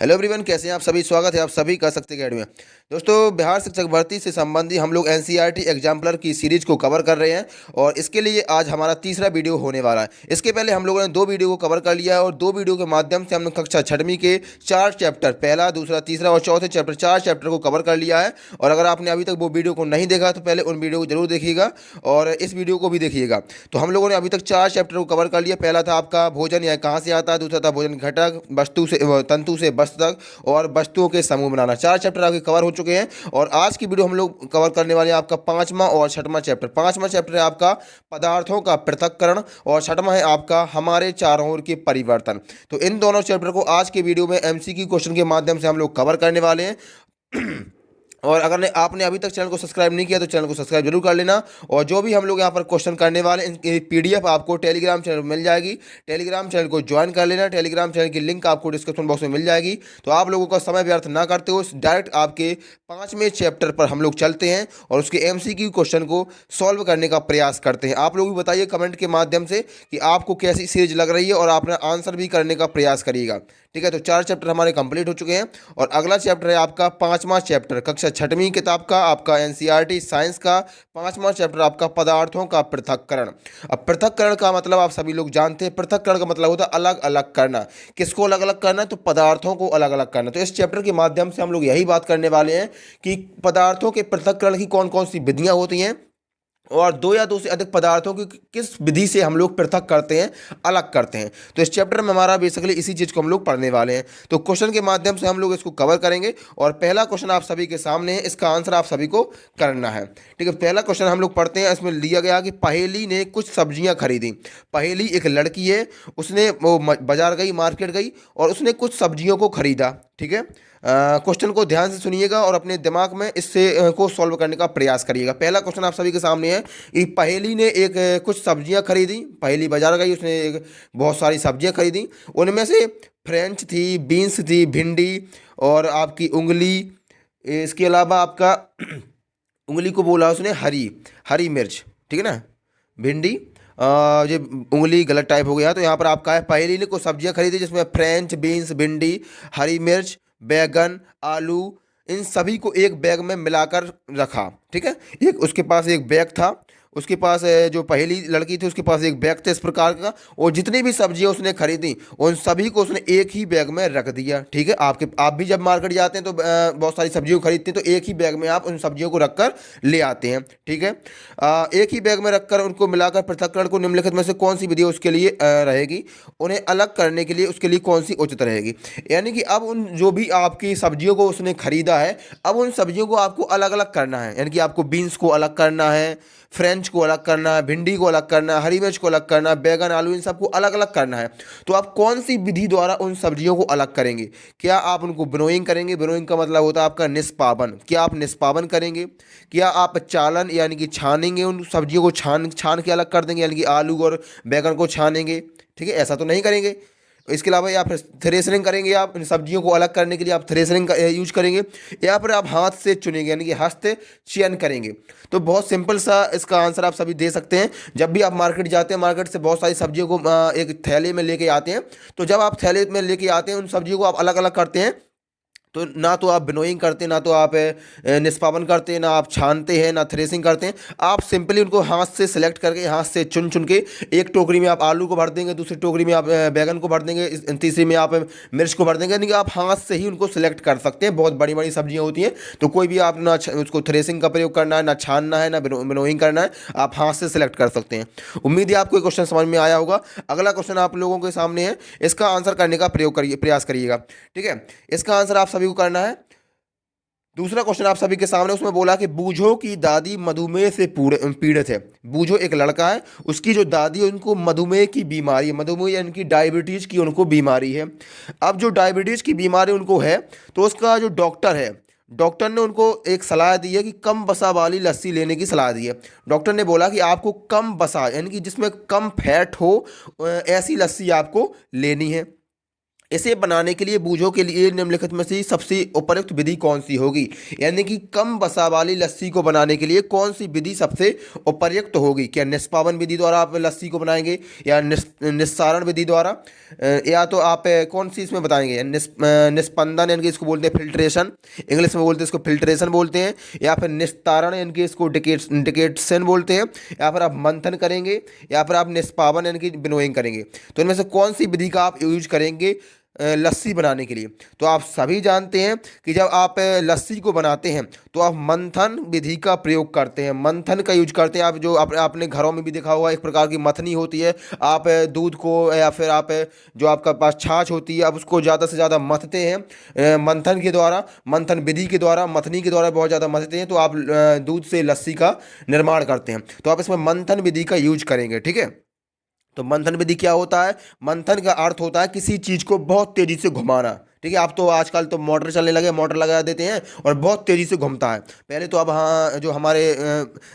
Hello everyone, कैसे हैं आप सभी। स्वागत है आप सभी का शक्ति अकेडमी में। दोस्तों, बिहार शिक्षक भर्ती से संबंधी हम लोग एनसीईआरटी एग्जाम्पलर की सीरीज को कवर कर रहे हैं और इसके लिए आज हमारा तीसरा वीडियो होने वाला है। इसके पहले हम लोगों ने दो वीडियो को कवर कर लिया है और दो वीडियो के माध्यम से हमने कक्षा छठवीं के 4 चैप्टर, पहला, दूसरा, तीसरा और चौथे चैप्टर, 4 चैप्टर को कवर कर लिया है। और अगर आपने अभी तक वो वीडियो को नहीं देखा तो पहले उन वीडियो को जरूर देखिएगा और इस वीडियो को भी देखिएगा। तो हम लोगों ने अभी तक 4 चैप्टर को कवर कर लिया। पहला था आपका भोजन या कहाँ से आता है, दूसरा था भोजन घटक, वस्तु से तंतु से वस्तु तक, और वस्तुओं के समूह बनाना। 4 चैप्टर आपके कवर हो चुके हैं और आज की वीडियो हम लोग कवर करने वाले हैं आपका 5वां और 6वां चैप्टर। 5वां चैप्टर है आपका पदार्थों का पृथक्करण और 6वां है आपका हमारे चारों ओर के परिवर्तन। तो इन दोनों चैप्टर को आज के वीडियो में एमसीक्यू क्वेश्चन के माध्यम से हम लोग कवर करने वाले हैं। और अगर आपने अभी तक चैनल को सब्सक्राइब नहीं किया तो चैनल को सब्सक्राइब जरूर कर लेना। और जो भी हम लोग यहाँ पर क्वेश्चन करने वाले हैं इनकी पीडीएफ आपको टेलीग्राम चैनल में मिल जाएगी। टेलीग्राम चैनल को ज्वाइन कर लेना। टेलीग्राम चैनल की लिंक आपको डिस्क्रिप्शन बॉक्स में मिल जाएगी। तो आप लोगों का समय व्यर्थ ना करते हो, डायरेक्ट आपके 5वें चैप्टर पर हम लोग चलते हैं और उसके एमसीक्यू क्वेश्चन को सॉल्व करने का प्रयास करते हैं। आप लोग भी बताइए कमेंट के माध्यम से कि आपको कैसी सीरीज लग रही है और आपने आंसर भी करने का प्रयास करिएगा। ठीक है, तो 4 चैप्टर हमारे कंप्लीट हो चुके हैं और अगला चैप्टर है आपका 5वां चैप्टर, कक्षा छठवीं किताब का, आपका एनसीईआरटी साइंस का 5वां चैप्टर आपका पदार्थों का पृथक्करण। अब पृथक्करण का मतलब आप सभी लोग जानते हैं। पृथक्करण का मतलब होता है अलग अलग करना। किसको अलग अलग करना? तो पदार्थों को अलग अलग करना। तो इस चैप्टर के माध्यम से हम लोग यही बात करने वाले हैं कि पदार्थों के पृथक्करण की कौन कौन सी विधियां होती हैं और दो या दो से अधिक पदार्थों की किस विधि से हम लोग पृथक करते हैं, अलग करते हैं। तो इस चैप्टर में हमारा बेसिकली इसी चीज़ को हम लोग पढ़ने वाले हैं। तो क्वेश्चन के माध्यम से हम लोग इसको कवर करेंगे और पहला क्वेश्चन आप सभी के सामने है, इसका आंसर आप सभी को करना है। ठीक है, पहला क्वेश्चन हम लोग पढ़ते हैं। इसमें लिया गया कि पहेली ने कुछ सब्जियां खरीदी। पहेली एक लड़की है, उसने वो बाजार गई, मार्केट गई और उसने कुछ सब्जियों को खरीदा। ठीक है, क्वेश्चन को ध्यान से सुनिएगा और अपने दिमाग में इससे को सॉल्व करने का प्रयास करिएगा। पहला क्वेश्चन आप सभी के सामने है कि पहेली ने कुछ सब्जियां खरीदी। पहेली बाजार गई, उसने बहुत सारी सब्जियां खरीदी। उनमें से फ्रेंच थी, बीन्स थी, भिंडी और आपकी उंगली, इसके अलावा आपका उंगली को बोला उसने हरी हरी मिर्च। ठीक है ना, भिंडी, ये उंगली गलत टाइप हो गया। तो यहाँ पर आपका है पहेली ने कुछ सब्जियां खरीदी जिसमें फ्रेंच, बीन्स, भिंडी, हरी मिर्च, बैगन, आलू, इन सभी को एक बैग में मिलाकर रखा। ठीक है, एक उसके पास एक बैग था, उसके पास जो पहली लड़की थी उसके पास एक बैग था इस प्रकार का, और जितनी भी सब्जियां उसने खरीदी उन सभी को उसने एक ही बैग में रख दिया। ठीक है, आप भी जब मार्केट जाते हैं तो बहुत सारी सब्जियों को खरीदते हैं तो एक ही बैग में आप उन सब्जियों को रखकर ले आते हैं। ठीक है, एक ही बैग में रखकर उनको मिलाकर पृथक्करण को निम्नलिखित में से कौन सी विधि उसके लिए रहेगी, उन्हें अलग करने के लिए उसके लिए कौन सी उचित रहेगी। यानी कि अब उन जो भी आपकी सब्जियों को उसने खरीदा है, अब उन सब्जियों को आपको अलग अलग करना है। यानी कि आपको बीन्स को अलग करना है, फ्रेंच को अलग करना है, भिंडी को अलग करना है, हरी मिर्च को अलग करना है, बैगन, आलू, इन सबको अलग अलग करना है। तो आप कौन सी विधि द्वारा उन सब्जियों को अलग करेंगे? क्या आप उनको विनोइंग करेंगे? विनोइंग का मतलब होता है आपका निष्पावन। क्या आप निष्पावन करेंगे? क्या आप चालन यानी कि छानेंगे? उन सब्जियों को छान छान के अलग कर देंगे, यानी कि आलू और बैगन को छानेंगे? ठीक है, ऐसा तो नहीं करेंगे। इसके अलावा या फिर थ्रेसरिंग करेंगे, आप इन सब्जियों को अलग करने के लिए आप थ्रेसरिंग का यूज करेंगे, या फिर आप हाथ से चुनेंगे यानी कि हस्त चयन करेंगे। तो बहुत सिंपल सा इसका आंसर आप सभी दे सकते हैं। जब भी आप मार्केट जाते हैं, मार्केट से बहुत सारी सब्जियों को एक थैले में लेके आते हैं, तो जब आप थैले में लेके आते हैं उन सब्जियों को आप अलग अलग करते हैं। तो ना तो आप विनोइंग करते हैं, ना तो आप निष्पावन करते हैं, ना आप छानते हैं, ना थ्रेसिंग करते हैं। आप सिंपली उनको हाथ से सेलेक्ट करके, हाथ से चुन चुन के एक टोकरी में आप आलू को भर देंगे, दूसरी टोकरी में आप बैगन को भर देंगे, तीसरी में आप मिर्च को भर देंगे। यानी कि आप हाथ से ही उनको सेलेक्ट कर सकते हैं। बहुत बड़ी बड़ी सब्जियां होती हैं तो कोई भी आप ना उसको थ्रेसिंग का प्रयोग करना है, ना छानना है, ना विनोइंग करना है, आप हाथ से सेलेक्ट कर सकते हैं। उम्मीद है आपको ये क्वेश्चन समझ में आया होगा। अगला क्वेश्चन आप लोगों के सामने है, इसका आंसर करने का प्रयास करिएगा। ठीक है, इसका आंसर आप सभी को करना है। दूसरा क्वेश्चन आप सभी के सामने, उसमें बोला कि बूझो की दादी मधुमेह से पीड़ित है। बूझो एक लड़का है, उसकी जो दादी है उनको मधुमेह की बीमारी है। मधुमेह यानी कि डायबिटीज़ की उनको बीमारी है। अब जो डायबिटीज़ की बीमारी उनको है तो उसका जो डॉक्टर है, डॉक्टर ने उनको एक सलाह दी है कि कम वसा वाली लस्सी लेने की सलाह दी है। डॉक्टर ने बोला कि आपको कम वसा यानी कि जिसमें कम फैट हो ऐसी लस्सी आपको लेनी है। इसे बनाने के लिए बूझों के लिए निम्नलिखित में से सबसे उपयुक्त विधि कौन सी होगी। यानी कि कम वसा वाली लस्सी को बनाने के लिए कौन सी विधि सबसे उपयुक्त होगी। क्या निष्पावन विधि द्वारा आप लस्सी को बनाएंगे, या निस्सारण विधि द्वारा, या तो आप कौन सी इसमें बताएंगे। निस्पंदन यानी कि इसको बोलते हैं फिल्ट्रेशन, इंग्लिश में बोलते हैं इसको फिल्ट्रेशन बोलते हैं, या फिर निस्तारण यानी कि इसको डिकेशन बोलते हैं, या फिर आप मंथन करेंगे, या फिर आप निष्पावन यानी कि विनोइंग करेंगे। तो इनमें से कौन सी विधि का आप यूज करेंगे लस्सी बनाने के लिए। तो आप सभी जानते हैं कि जब आप लस्सी को बनाते हैं तो आप मंथन विधि का प्रयोग करते हैं, मंथन का यूज करते हैं। आप जो आपने घरों में भी देखा होगा, एक प्रकार की मथनी होती है। आप दूध को या फिर आप जो आपका पास छाछ होती है, आप उसको ज़्यादा से ज़्यादा मथते हैं मंथन के द्वारा, मंथन विधि के द्वारा, मथनी के द्वारा बहुत ज़्यादा मथते हैं, तो आप दूध से लस्सी का निर्माण करते हैं। तो आप इसमें मंथन विधि का यूज करेंगे, ठीक है। तो मंथन विधि क्या होता है। मंथन का अर्थ होता है किसी चीज़ को बहुत तेज़ी से घुमाना, ठीक है। आप तो आजकल तो मोटर चलने लगे, मोटर लगा देते हैं और बहुत तेज़ी से घूमता है। पहले तो अब हाँ, जो हमारे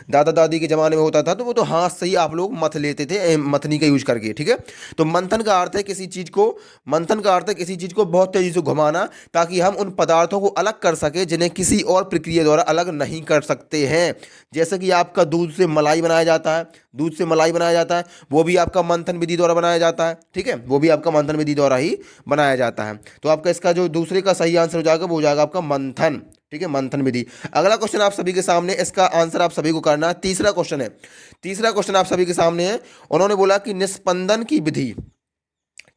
दादा दादी के ज़माने में होता था तो वो तो हाथ से ही आप लोग मथ लेते थे मथनी का यूज करके, ठीक है। तो मंथन का अर्थ है किसी चीज़ को, मंथन का अर्थ है किसी चीज़ को बहुत तेज़ी से घुमाना, ताकि हम उन पदार्थों को अलग कर सके जिन्हें किसी और प्रक्रिया द्वारा अलग नहीं कर सकते हैं। जैसे कि आपका दूध से मलाई बनाया जाता है, दूध से मलाई बनाया जाता है, वो भी आपका मंथन विधि द्वारा बनाया जाता है, ठीक है। वो भी आपका मंथन विधि द्वारा ही बनाया जाता है। तो आपका इसका जो दूसरे का सही आंसर हो जाएगा वो हो जाएगा आपका मंथन, ठीक है, मंथन विधि। अगला क्वेश्चन आप सभी के सामने, इसका आंसर आप सभी को करना है। तीसरा क्वेश्चन है, तीसरा क्वेश्चन आप सभी के सामने है। उन्होंने बोला कि निस्पंदन की विधि,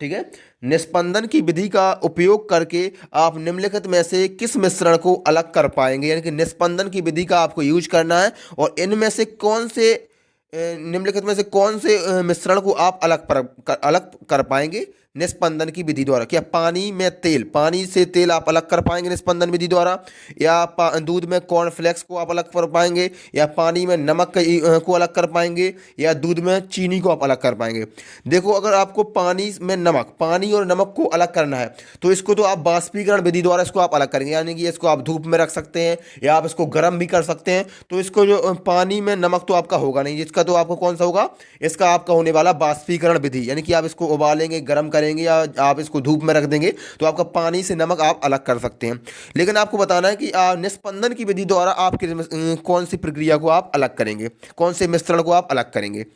ठीक है, निस्पंदन की विधि का उपयोग करके आप निम्नलिखित में से किस मिश्रण को अलग कर पाएंगे। यानी कि निस्पंदन की विधि का आपको यूज करना है और इनमें से कौन से निम्नलिखित में से कौन से मिश्रण को आप अलग कर पाएंगे निस्पंदन की विधि द्वारा। क्या पानी में तेल, पानी से तेल आप अलग कर पाएंगे निस्पंदन विधि द्वारा, या दूध में कॉर्नफ्लेक्स को आप अलग कर पाएंगे, या पानी में नमक को अलग कर पाएंगे, या दूध में चीनी को आप अलग कर पाएंगे। देखो, अगर आपको पानी में नमक, पानी और नमक को अलग करना है तो इसको तो आप वाष्पीकरण विधि द्वारा इसको आप अलग करेंगे। यानी कि इसको आप धूप में रख सकते हैं या आप इसको गर्म भी कर सकते हैं। तो इसको जो पानी में नमक तो आपका होगा नहीं, इसका तो आपको कौन सा होगा, इसका आपका होने वाला वाष्पीकरण विधि। यानी कि आप इसको उबालेंगे, गर्म करेंगे, या आप इसको धूप में रख देंगे तो आपका पानी से नमक आप अलग कर सकते हैं। लेकिन आपको बताना है कि निस्पंदन की विधि द्वारा आप कौन सी प्रक्रिया को आप अलग करेंगे, कौन से मिश्रण को आप अलग करेंगे,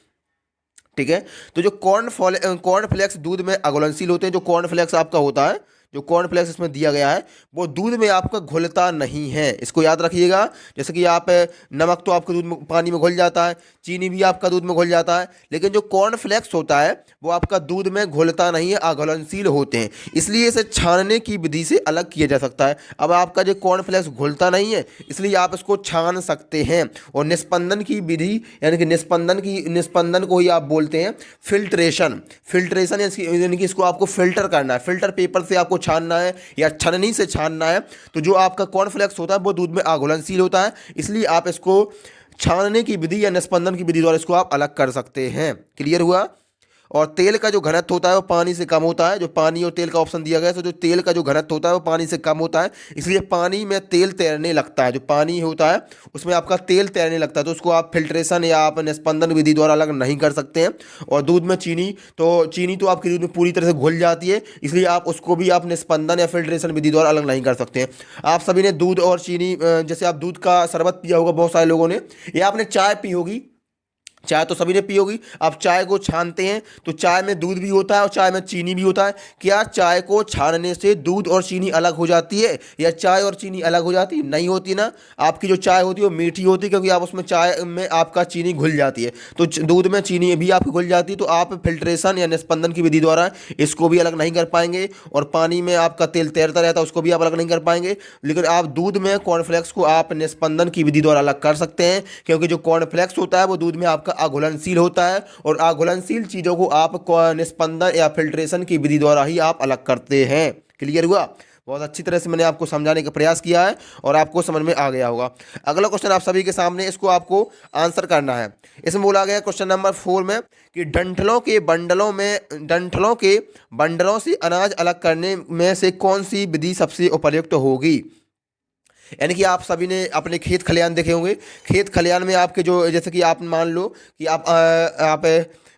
ठीक है। तो जो कॉर्नफ्लेक्स दूध में अघुलनशील होते हैं, जो कॉर्नफ्लेक्स आपका होता है, जो कॉर्नफ्लेक्स इसमें दिया गया है वो दूध में आपका घुलता नहीं है, इसको याद रखिएगा। जैसे कि आप नमक तो आपके दूध में, पानी में घुल जाता है, चीनी भी आपका दूध में घुल जाता है, लेकिन जो कॉर्नफ्लेक्स होता है वो आपका दूध में घुलता नहीं है, अघुलनशील होते हैं। इसलिए इसे छानने की विधि से अलग किया जा सकता है। अब आपका जो कॉर्नफ्लेक्स घुलता नहीं है इसलिए आप इसको छान सकते हैं। और निस्पंदन की विधि यानी कि निस्पंदन को ही आप बोलते हैं फिल्ट्रेशन। फिल्ट्रेशन यानी कि इसको आपको फिल्टर करना है, फिल्टर पेपर से आपको छानना है या छननी से छानना है। तो जो आपका कॉर्नफ्लेक्स होता है वो दूध में अघुलनशील होता है, इसलिए आप इसको छानने की विधि या निस्पंदन की विधि द्वारा इसको आप अलग कर सकते हैं। क्लियर हुआ। और तेल का जो घनत्व होता है वो पानी से कम होता है, जो पानी और तेल का ऑप्शन दिया गया है, तो जो तेल का जो घनत्व होता है वो पानी से कम होता है, इसलिए पानी में तेल तैरने लगता है। जो पानी होता है उसमें आपका तेल तैरने लगता है, तो उसको आप फिल्ट्रेशन या आप निस्पंदन विधि द्वारा अलग नहीं कर सकते हैं। और दूध में चीनी, तो चीनी तो आपके दूध में पूरी तरह से घुल जाती है, इसलिए आप उसको भी आप निस्पंदन या फिल्ट्रेशन विधि द्वारा अलग नहीं कर सकते हैं। आप सभी ने दूध और चीनी, जैसे आप दूध का शरबत पिया होगा बहुत सारे लोगों ने, या आपने चाय पी होगी, चाय तो सभी ने पी होगी। आप चाय को छानते हैं तो चाय में दूध भी होता है और चाय में चीनी भी होता है। क्या चाय को छानने से दूध और चीनी अलग हो जाती है, या चाय और चीनी अलग हो जाती है? नहीं होती ना। आपकी जो चाय होती है वो मीठी होती है, क्योंकि आप उसमें चाय में आपका चीनी घुल जाती है, तो दूध में चीनी भी आपकी घुल जाती है। तो आप फिल्ट्रेशन या निस्पंदन की विधि द्वारा इसको भी अलग नहीं कर पाएंगे। और पानी में आपका तेल तैरता रहता है, उसको भी आप अलग नहीं कर पाएंगे। लेकिन आप दूध में कॉर्नफ्लेक्स को आप निस्पंदन की विधि द्वारा अलग कर सकते हैं, क्योंकि जो कॉर्नफ्लेक्स होता है वो दूध में आपका अघुलनशील होता है, और अघुलनशील चीज़ों को आप निस्पंदन या फिल्ट्रेशन की विधि द्वारा ही आप अलग करते हैं। क्लियर हुआ। बहुत अच्छी तरह से मैंने आपको समझाने का प्रयास किया है और आपको समझ में आ गया होगा। अगला क्वेश्चन आप सभी के सामने, इसको आपको आंसर करना है। इसमें बोला गया क्वेश्चन नंबर 4 में कि डंठलों के बंडलों से अनाज अलग करने में से कौन सी विधि सबसे उपयुक्त होगी। यानी कि आप सभी ने अपने खेत खलिहान देखे होंगे। खेत खलिहान में आपके जो, जैसे कि आप मान लो कि आप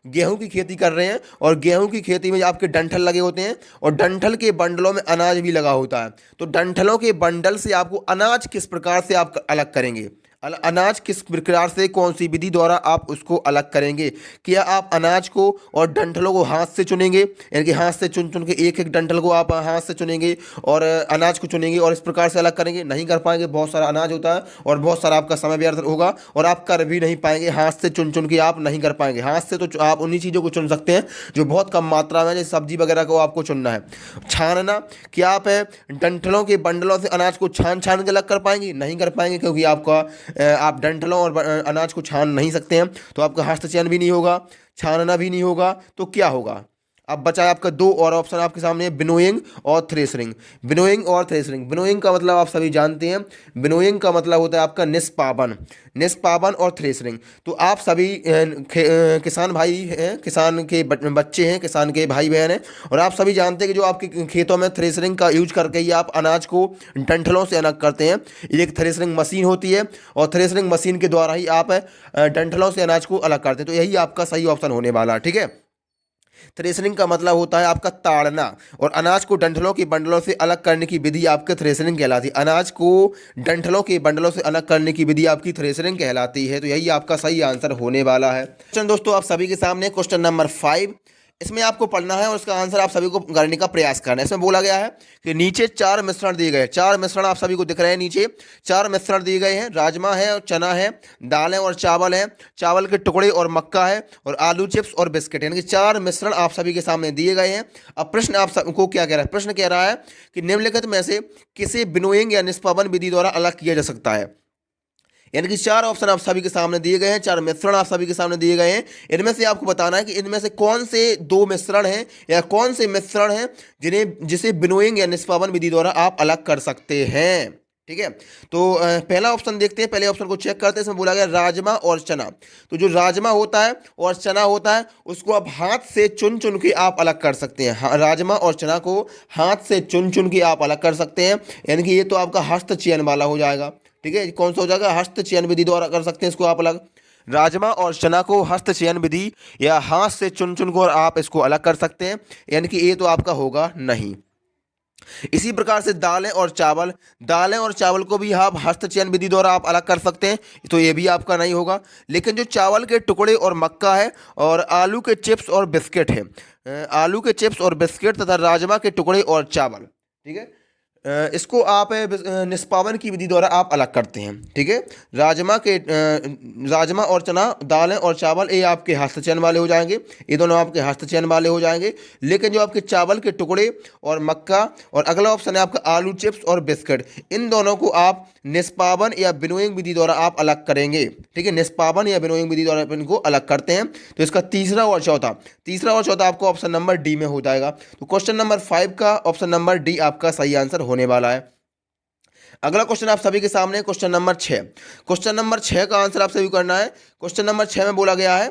गेहूं की खेती कर रहे हैं और गेहूं की खेती में आपके डंठल लगे होते हैं और डंठल के बंडलों में अनाज भी लगा होता है। तो डंठलों के बंडल से आपको अनाज किस प्रकार से आप अलग करेंगे, अनाज किस प्रकार से, कौन सी विधि द्वारा आप उसको अलग करेंगे। क्या आप अनाज को और डंठलों को हाथ से चुनेंगे, यानी कि हाथ से चुन चुन के एक एक डंठल को आप हाथ से चुनेंगे और अनाज को चुनेंगे और इस प्रकार से अलग करेंगे? नहीं कर पाएंगे, बहुत सारा अनाज होता है और बहुत सारा आपका समय व्यर्थ होगा और आप कर भी नहीं पाएंगे। हाथ से चुन चुन के आप नहीं कर पाएंगे। हाथ से तो आप उन्हीं चीज़ों को चुन सकते हैं जो बहुत कम मात्रा में, जैसे सब्जी वगैरह को आपको चुनना है। छानना, क्या आप डंठलों के बंडलों से अनाज को छान छान के अलग कर पाएंगे? नहीं कर पाएंगे, क्योंकि आपका आप डंठलों और अनाज को छान नहीं सकते हैं, तो आपका हस्तचयन भी नहीं होगा, छानना भी नहीं होगा। तो क्या होगा? अब बचा है आपका दो और ऑप्शन आपके सामने, बिनोइंग और थ्रेसरिंग। बिनोइंग और थ्रेसरिंग, बिनोइंग का मतलब आप सभी जानते हैं, बिनोइंग का मतलब होता है आपका निष्पावन, निष्पावन और थ्रेसरिंग। तो आप सभी किसान भाई हैं, किसान के बच्चे हैं, किसान के भाई बहन हैं और आप सभी जानते हैं कि जो आपके खेतों में थ्रेसरिंग का यूज करके ही आप अनाज को डंठलों से अलग करते हैं। एक थ्रेसरिंग मशीन होती है और थ्रेसरिंग मशीन के द्वारा ही आप डंठलों से अनाज को अलग करते हैं। तो यही आपका सही ऑप्शन होने वाला है, ठीक है। थ्रेसरिंग का मतलब होता है आपका ताड़ना और अनाज को डंठलों के बंडलों से अलग करने की विधि आपके थ्रेसरिंग कहलाती है। अनाज को डंठलों के बंडलों से अलग करने की विधि आपकी थ्रेसरिंग कहलाती है। तो यही आपका सही आंसर होने वाला है। क्वेश्चन दोस्तों आप सभी के सामने क्वेश्चन नंबर 5, इसमें आपको पढ़ना है और इसका आंसर आप सभी को करने का प्रयास करना है। इसमें बोला गया है कि नीचे 4 मिश्रण दिए गए, 4 मिश्रण आप सभी को दिख रहे हैं, नीचे 4 मिश्रण दिए गए हैं। राजमा है और चना है, दालें और चावल है, चावल के टुकड़े और मक्का है और आलू चिप्स और बिस्किट, यानी कि 4 मिश्रण आप सभी के सामने दिए गए हैं। अब प्रश्न आप सबको क्या कह रहा है? प्रश्न कह रहा है कि निम्नलिखित में से किसे बिनोइंग या निष्पादन विधि द्वारा अलग किया जा सकता है। यानी कि 4 ऑप्शन आप सभी के सामने दिए गए हैं, 4 मिश्रण आप सभी के सामने दिए गए हैं। इनमें से आपको बताना है कि इनमें से कौन से 2 मिश्रण हैं या कौन से मिश्रण हैं जिसे बिनोइंग या निष्पादन विधि द्वारा आप अलग कर सकते हैं, ठीक है। तो पहला ऑप्शन देखते हैं, पहले ऑप्शन को चेक करते हैं। इसमें बोला गया राजमा और चना। तो जो राजमा होता है और चना होता है उसको आप हाथ से चुन चुन के आप अलग कर सकते हैं। राजमा और चना को हाथ से चुन चुन के आप अलग कर सकते हैं, यानी कि ये तो आपका हस्त चयन वाला हो जाएगा, ठीक है। कौन सा हो जाएगा? हस्त चयन विधि द्वारा कर सकते हैं इसको आप अलग। राजमा और चना को हस्त चयन विधि या हाथ से चुन चुन कर आप इसको अलग कर सकते हैं, यानी कि ये तो आपका होगा नहीं। इसी प्रकार से दालें और चावल, दालें और चावल को भी आप हस्त चयन विधि द्वारा आप अलग कर सकते हैं, तो ये भी आपका नहीं होगा। लेकिन जो चावल के टुकड़े और मक्का है और आलू के चिप्स और बिस्किट है, आलू के चिप्स और बिस्किट तथा राजमा के टुकड़े और चावल, ठीक है, इसको आप निष्पादन की विधि द्वारा आप अलग करते हैं, ठीक है। राजमा और चना, दालें और चावल ये आपके हस्तचयन वाले हो जाएंगे, ये दोनों आपके हस्तचयन वाले हो जाएंगे। लेकिन जो आपके चावल के टुकड़े और मक्का और अगला ऑप्शन है आपका आलू चिप्स और बिस्किट, इन दोनों को आप निष्पादन या विनोइंग विधि द्वारा आप अलग करेंगे, ठीक है। निष्पादन या विनोइंग विधि द्वारा इनको अलग करते हैं। तो इसका तीसरा और चौथा आपको ऑप्शन नंबर डी में हो जाएगा। तो क्वेश्चन नंबर 5 का ऑप्शन नंबर डी आपका सही आंसर होने वाला है। अगला क्वेश्चन आप सभी के सामने क्वेश्चन नंबर 6। क्वेश्चन नंबर 6 का आंसर आप सभी को करना है। क्वेश्चन नंबर 6 में बोला गया है,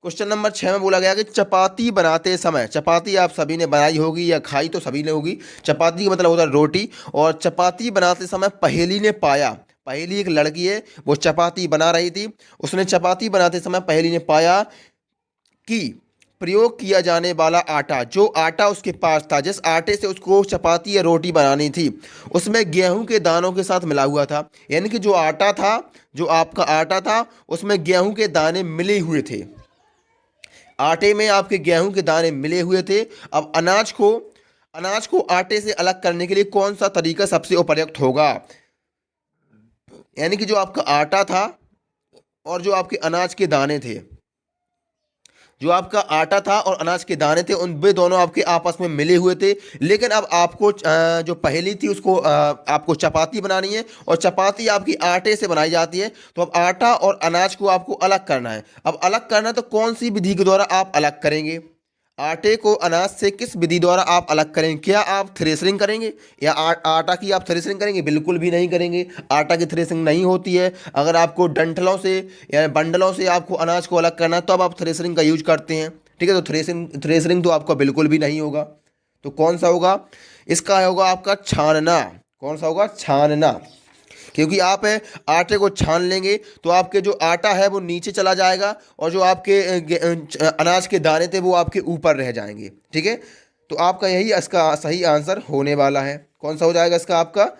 क्वेश्चन नंबर 6 में बोला गया कि चपाती बनाते समय, चपाती आप सभी ने बनाई होगी या खाई तो सभी ने होगी। चपाती का मतलब होता है रोटी, और चपाती बनाते समय पहेली ने पाया, पहेली एक लड़की है वो चपाती बना रही थी, उसने चपाती बनाते समय पहेली ने पाया कि प्रयोग किया जाने वाला आटा, जो आटा उसके पास था, जिस आटे से उसको चपाती या रोटी बनानी थी, उसमें गेहूं के दानों के साथ मिला हुआ था। यानी कि जो आटा था, जो आपका आटा था, उसमें गेहूं के दाने मिले हुए थे, आटे में आपके गेहूं के दाने मिले हुए थे। अब अनाज को आटे से अलग करने के लिए कौन सा तरीका सबसे उपयुक्त होगा? यानी कि जो आपका आटा था और जो आपके अनाज के दाने थे, जो आपका आटा था और अनाज के दाने थे, उन वे दोनों आपके आपस में मिले हुए थे। लेकिन अब आपको जो पहेली थी उसको आपको चपाती बनानी है और चपाती आपकी आटे से बनाई जाती है। तो अब आटा और अनाज को आपको अलग करना है। अब अलग करना है तो कौन सी विधि के द्वारा आप अलग करेंगे? आटे को अनाज से किस विधि द्वारा आप अलग करेंगे? क्या आप थ्रेसरिंग करेंगे या आटा की आप थ्रेसरिंग करेंगे? बिल्कुल भी नहीं करेंगे, आटा की थ्रेसरिंग नहीं होती है। अगर आपको डंठलों से या बंडलों से आपको अनाज को अलग करना है तो अब आप थ्रेसरिंग का यूज करते हैं, ठीक है। तो थ्रेसरिंग तो आपका बिल्कुल भी नहीं होगा। तो कौन सा होगा? इसका होगा आपका छानना। कौन सा होगा? छानना। क्योंकि आप आटे को छान लेंगे तो आपके जो आटा है वो नीचे चला जाएगा और जो आपके अनाज के दाने थे वो आपके ऊपर रह जाएंगे। ठीक है, तो आपका यही इसका सही आंसर होने वाला है। कौन सा हो जाएगा इसका आपका?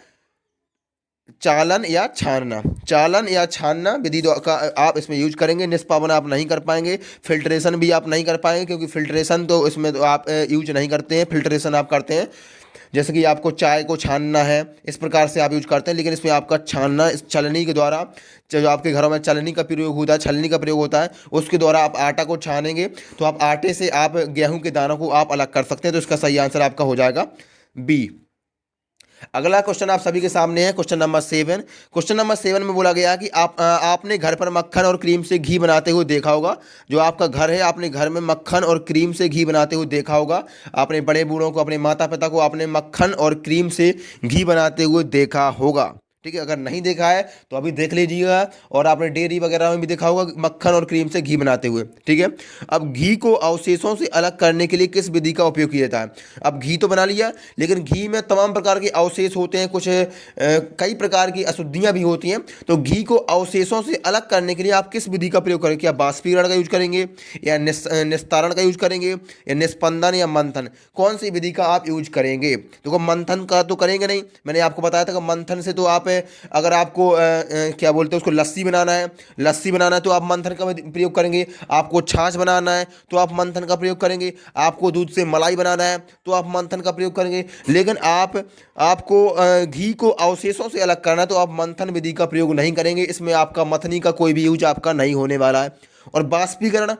चालन या छानना। चालन या छानना विधि का आप इसमें यूज करेंगे। निष्पावन आप नहीं कर पाएंगे, फिल्ट्रेशन भी आप नहीं कर पाएंगे, क्योंकि फिल्ट्रेशन तो इसमें तो आप यूज नहीं करते हैं, फिल्ट्रेशन आप करते हैं जैसे कि आपको चाय को छानना है, इस प्रकार से आप यूज करते हैं। लेकिन इसमें आपका छानना, इस छलनी के द्वारा, जो आपके घरों में छलनी का प्रयोग होता है, छलनी का प्रयोग होता है, उसके द्वारा आप आटा को छानेंगे तो आप आटे से आप गेहूं के दानों को आप अलग कर सकते हैं। तो इसका सही आंसर आपका हो जाएगा बी। अगला क्वेश्चन आप सभी के सामने है, क्वेश्चन नंबर 7। क्वेश्चन नंबर 7 में बोला गया कि आपने घर पर मक्खन और क्रीम से घी बनाते हुए देखा होगा। जो आपका घर है, आपने घर में मक्खन और क्रीम से घी बनाते हुए देखा होगा। आपने बड़े बूढ़ों को, अपने माता पिता को आपने मक्खन और क्रीम से घी बनाते हुए देखा होगा। ठीक है, अगर नहीं देखा है तो अभी देख लीजिएगा। और आपने डेयरी वगैरह में भी देखा होगा मक्खन और क्रीम से घी बनाते हुए। ठीक है, अब घी को अवशेषों से अलग करने के लिए किस विधि का उपयोग किया जाता है? अब घी तो बना लिया, लेकिन घी में तमाम प्रकार के अवशेष होते हैं, कुछ कई प्रकार की अशुद्धियाँ भी होती हैं। तो घी को अवशेषों से अलग करने के लिए आप किस विधि का प्रयोग करेंगे? क्या बाष्पीकरण का यूज करेंगे, या निस्तारण का यूज करेंगे, या निस्पंदन, या मंथन? कौन सी विधि का आप यूज करेंगे? तो मंथन का तो करेंगे नहीं, मैंने आपको बताया था कि मंथन से तो आप अगर आपको क्या बोलते हैं उसको, लस्सी बनाना है, लस्सी बनाना है तो आप मंथन का प्रयोग करेंगे। आपको छाछ बनाना है तो आप मंथन का प्रयोग करेंगे। आपको दूध से मलाई बनाना है तो आप मंथन का प्रयोग करेंगे। लेकिन आपको घी को अवशेषों से अलग करना है तो आप मंथन विधि का प्रयोग नहीं करेंगे। इसमें आपका मथनी का कोई भी यूज आपका नहीं होने वाला है। और बाष्पीकरण,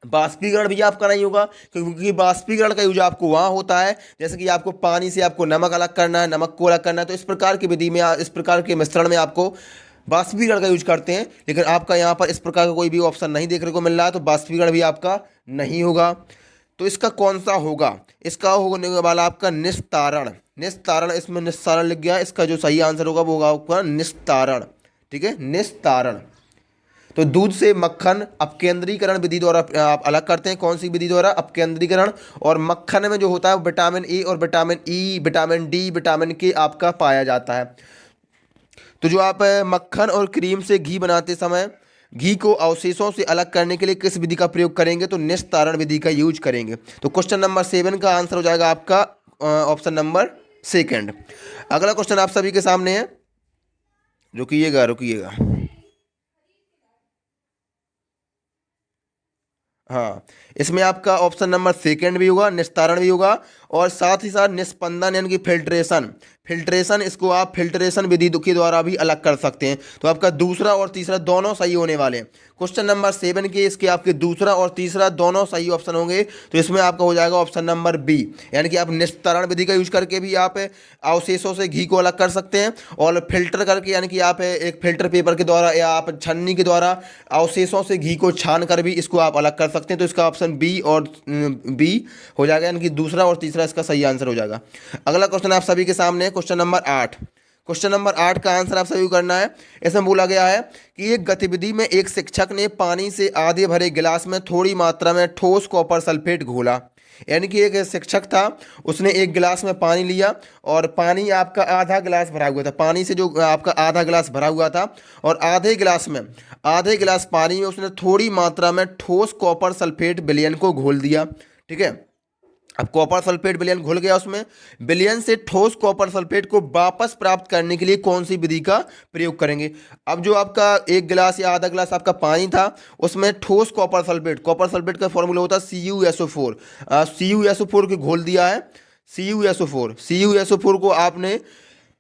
बाष्पीकरण भी आपका नहीं होगा, क्योंकि बाष्पीकरण का यूज आपको वहाँ होता है जैसे कि आपको पानी से आपको नमक अलग करना है, नमक को अलग करना है। तो इस प्रकार की विधि में, इस प्रकार के मिश्रण में आपको बाष्पीकरण का यूज करते हैं। लेकिन आपका यहाँ पर इस प्रकार का कोई भी ऑप्शन नहीं देखने को मिल रहा है, तो बाष्पीकरण भी आपका नहीं होगा। तो इसका कौन सा होगा? इसका होने वाला आपका निस्तारण। निस्तारण, इसमें निस्तारण लिख गया, इसका जो सही आंसर होगा वो होगा आपका निस्तारण। ठीक है, निस्तारण। तो दूध से मक्खन अपकेंद्रीकरण विधि द्वारा आप अलग करते हैं। कौन सी विधि द्वारा? अपकेंद्रीकरण। और मक्खन में जो होता है वो विटामिन ए और vitamin E, vitamin D, vitamin के आपका पाया जाता है। तो जो आप मक्खन और क्रीम से घी बनाते समय घी को अवशेषों से अलग करने के लिए किस विधि का प्रयोग करेंगे? तो निस्तारण विधि का यूज करेंगे। तो क्वेश्चन नंबर 7 का आंसर हो जाएगा आपका ऑप्शन नंबर 2। अगला क्वेश्चन आप सभी के सामने है, रुकिएगा रुकिएगा, हाँ, इसमें आपका ऑप्शन नंबर 2 भी होगा, निस्तारण भी होगा, और साथ ही साथ निस्पंदन यानी कि फिल्ट्रेशन। फिल्ट्रेशन, इसको आप फिल्ट्रेशन विधि के द्वारा भी अलग कर सकते हैं। तो आपका दूसरा और तीसरा दोनों सही होने वाले हैं। क्वेश्चन नंबर 7 के इसके आपके दूसरा और तीसरा दोनों सही ऑप्शन होंगे। तो इसमें आपका हो जाएगा ऑप्शन नंबर बी, यानी कि आप निस्तारण विधि का यूज करके भी आप अवशेषों से घी को अलग कर सकते हैं, और फिल्टर करके, यानी कि आप एक फिल्टर पेपर के द्वारा या आप छन्नी के द्वारा अवशेषों से घी को छान कर भी इसको आप अलग कर सकते हैं। तो इसका ऑप्शन बी और बी हो जाएगा, यानी कि दूसरा और तीसरा इसका सही आंसर हो जाएगा। अगला क्वेश्चन आप सभी के सामने है, क्वेश्चन नंबर 8। क्वेश्चन नंबर 8 का आंसर आप सभी को करना है। इसमें बोला गया है कि एक गतिविधि में एक शिक्षक ने पानी से आधे भरे गिलास में थोड़ी मात्रा में ठोस कॉपर सल्फेट घोला। यानी कि एक शिक्षक था, उसने एक गिलास में पानी लिया और पानी आपका आधा गिलास भरा हुआ था, पानी से जो आपका आधा गिलास भरा हुआ था, और आधे गिलास पानी में उसने थोड़ी मात्रा में ठोस कॉपर सल्फेट विलयन को घोल दिया। ठीक है, अब कॉपर सल्फेट विलयन घुल गया उसमें, विलयन से ठोस कॉपर सल्फेट को वापस प्राप्त करने के लिए कौन सी विधि का प्रयोग करेंगे? अब जो आपका एक गिलास या आधा गिलास आपका पानी था, उसमें ठोस कॉपर सल्फेट का फॉर्मूला होता है CuSO4। CuSO4 को घोल दिया है, CuSO4 को आपने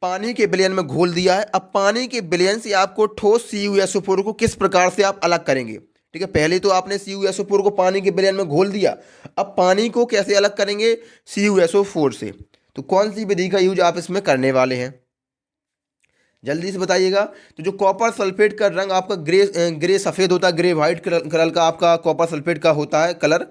पानी के विलयन में घोल दिया है। अब पानी के विलयन से आपको ठोस CuSO4 को किस प्रकार से आप अलग करेंगे? ठीक है, पहले तो आपने CuSO4 को पानी के विलयन में घोल दिया, अब पानी को कैसे अलग करेंगे? CuSO4 से। तो कौन सी विधि का यूज आप इसमें करने वाले हैं? जल्दी से बताइएगा। तो जो कॉपर सल्फेट का रंग आपका ग्रे सफ़ेद होता है, ग्रे वाइट कलर का आपका कॉपर सल्फेट का होता है कलर,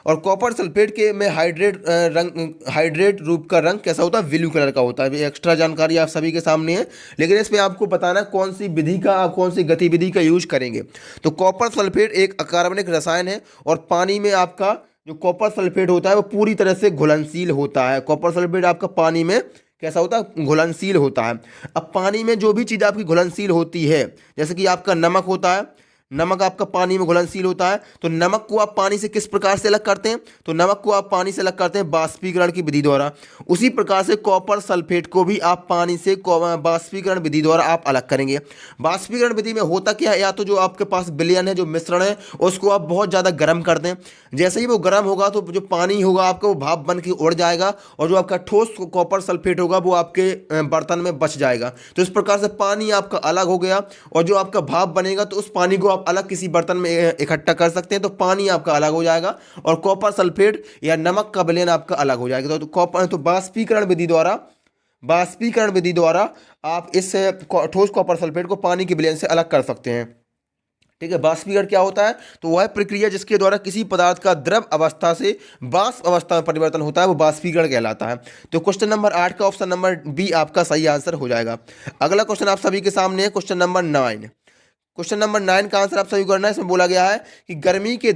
और कॉपर सल्फेट के में हाइड्रेट रूप का रंग कैसा होता है? ब्लू कलर का होता है। एक्स्ट्रा जानकारी आप सभी के सामने है, लेकिन इसमें आपको बताना कौन सी विधि का, आप कौन सी गतिविधि का यूज करेंगे। तो कॉपर सल्फेट एक अकार्बनिक रसायन है, और पानी में आपका जो कॉपर सल्फेट होता है वो पूरी तरह से घुलनशील होता है। कॉपर सल्फेट आपका पानी में कैसा होता है, घुलनशील होता है। अब पानी में जो भी चीज़ आपकी घुलनशील होती है, जैसे कि आपका नमक होता है, नमक आपका पानी में घुलनशील होता है, तो नमक को आप पानी से किस प्रकार से अलग करते हैं, तो नमक को आप पानी से अलग करते हैं बाष्पीकरण की विधि द्वारा। उसी प्रकार से कॉपर सल्फेट को भी आप पानी से बाष्पीकरण विधि द्वारा आप अलग करेंगे। बाष्पीकरण विधि में होता क्या है, या तो जो आपके पास विलयन है, जो मिश्रण है, उसको आप बहुत ज़्यादा गर्म कर दें। जैसे ही वो गर्म होगा तो जो पानी होगा आपका वो भाप बन के उड़ जाएगा, और जो आपका ठोस कॉपर सल्फेट होगा वो आपके बर्तन में बच जाएगा। तो इस प्रकार से पानी आपका अलग हो गया, और जो आपका भाप बनेगा तो उस पानी को आप अलग किसी बर्तन में इकट्ठा कर सकते हैं, तो पानी आपका अलग हो जाएगा, और कॉपर सल्फेट या नमक का विलयन आपका अलग हो जाएगा। तो कॉपर तो बाष्पीकरण विधि द्वारा आप इस ठोस कॉपर सल्फेट को पानी के विलयन से अलग कर सकते हैं। ठीक है, बाष्पीकरण क्या होता है, तो वह प्रक्रिया जिसके द्वारा किसी पदार्थ का द्रव अवस्था से वाष्प अवस्था में परिवर्तन होता है, वो बाष्पीकरण कहलाता है। तो क्वेश्चन नंबर 8 का ऑप्शन नंबर बी आपका सही आंसर हो जाएगा। अगला क्वेश्चन आप सभी के सामने है, क्वेश्चन नंबर 9। क्वेश्चन नंबर 9 का आंसर आप सभी को करना है। इसमें बोला गया है कि गर्मी के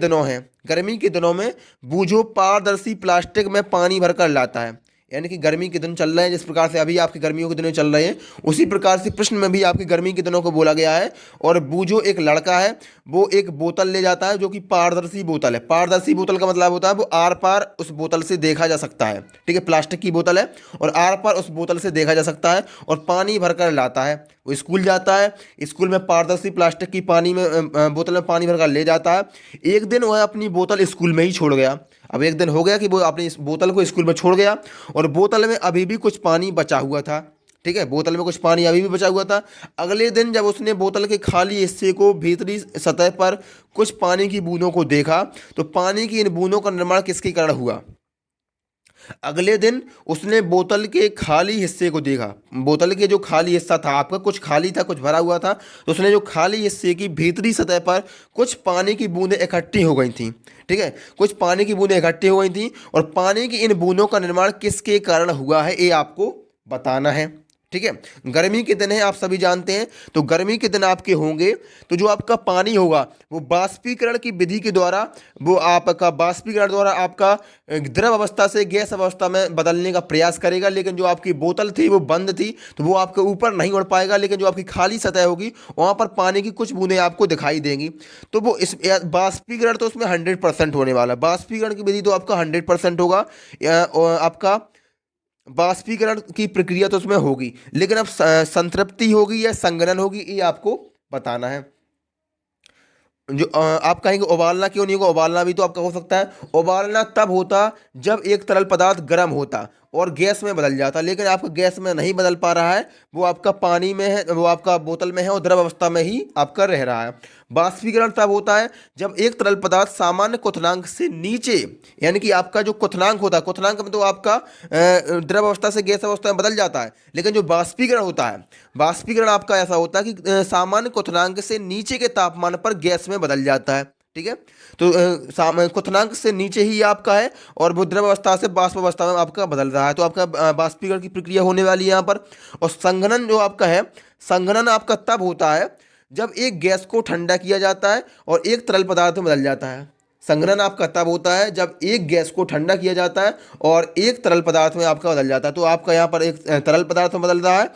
दिनों में बूझो पारदर्शी प्लास्टिक में पानी भरकर लाता है। यानी कि गर्मी के दिन चल रहे हैं, जिस प्रकार से अभी आपकी गर्मियों के दिनों चल रहे हैं, उसी प्रकार से प्रश्न में भी आपकी गर्मी के दिनों को बोला गया है। और बूझो एक लड़का है, वो एक बोतल ले जाता है जो कि पारदर्शी बोतल है। पारदर्शी बोतल का मतलब होता है वो आर पार उस बोतल से देखा जा सकता है। ठीक है, प्लास्टिक की बोतल है और आर पार उस बोतल से देखा जा सकता है, और पानी भरकर लाता है। वो स्कूल जाता है, स्कूल में पारदर्शी प्लास्टिक की बोतल में पानी भरकर ले जाता है। एक दिन वह अपनी बोतल स्कूल में ही छोड़ गया। अब एक दिन हो गया कि वो अपनी इस बोतल को स्कूल में छोड़ गया, और बोतल में अभी भी कुछ पानी बचा हुआ था। ठीक है, बोतल में कुछ पानी अभी भी बचा हुआ था। अगले दिन जब उसने बोतल के खाली हिस्से को भीतरी सतह पर कुछ पानी की बूंदों को देखा, तो पानी की इन बूंदों का निर्माण किसके कारण हुआ। अगले दिन उसने बोतल के खाली हिस्से को देखा। बोतल के जो खाली हिस्सा था आपका, कुछ खाली था कुछ भरा हुआ था, तो उसने जो खाली हिस्से की भीतरी सतह पर कुछ पानी की बूंदें इकट्ठी हो गई थी। ठीक है, कुछ पानी की बूंदें इकट्ठी हो गई थी, और पानी की इन बूंदों का निर्माण किसके कारण हुआ है, ये आपको बताना है। ठीक है, गर्मी के दिन है, आप सभी जानते हैं। तो गर्मी के दिन आपके होंगे, तो जो आपका पानी होगा वो बाष्पीकरण की विधि के द्वारा, वो आपका बाष्पीकरण द्वारा आपका द्रव अवस्था से गैस अवस्था में बदलने का प्रयास करेगा। लेकिन जो आपकी बोतल थी वो बंद थी, तो वो आपके ऊपर नहीं उड़ पाएगा। लेकिन जो आपकी खाली सतह होगी वहाँ पर पानी की कुछ बूंदें आपको दिखाई देंगी। तो वो इस बाष्पीकरण तो उसमें 100% होने वाला है। बाष्पीकरण की विधि तो आपका 100% होगा। आपका बाष्पीकरण की प्रक्रिया तो उसमें होगी, लेकिन अब संतृप्ति होगी या संघनन होगी, ये आपको बताना है। जो आप कहेंगे उबालना क्यों नहीं होगा, उबालना भी तो आपका हो सकता है। उबालना तब होता जब एक तरल पदार्थ गर्म होता और गैस में बदल जाता, लेकिन आपका गैस में नहीं बदल पा रहा है, वो आपका पानी में है, वो आपका बोतल में है और द्रव अवस्था में ही आपका रह रहा है। बाष्पीकरण तब होता है जब एक तरल पदार्थ सामान्य क्वथनांक से नीचे, यानी कि आपका जो क्वथनांक होता है, क्वथनांक में तो आपका द्रव अवस्था से गैस अवस्था में बदल जाता है, लेकिन जो बाष्पीकरण होता है, बाष्पीकरण आपका ऐसा होता है कि सामान्य क्वथनांक से नीचे के तापमान पर गैस में बदल जाता है। ठीक है, तो क्वथनांक से नीचे ही आपका है, और वो द्रव अवस्था से बाष्प अवस्था में आपका बदल रहा है, तो आपका बाष्पीकरण की प्रक्रिया होने वाली है यहाँ पर। और संघनन जो आपका है, संघनन आपका तब होता है जब एक गैस को ठंडा किया जाता है और एक तरल पदार्थ में बदल जाता है। संघनन आपका तब होता है जब एक गैस को ठंडा किया जाता है और एक तरल पदार्थ में आपका बदल जाता है। तो आपका यहाँ पर एक तरल पदार्थ में बदल रहा है,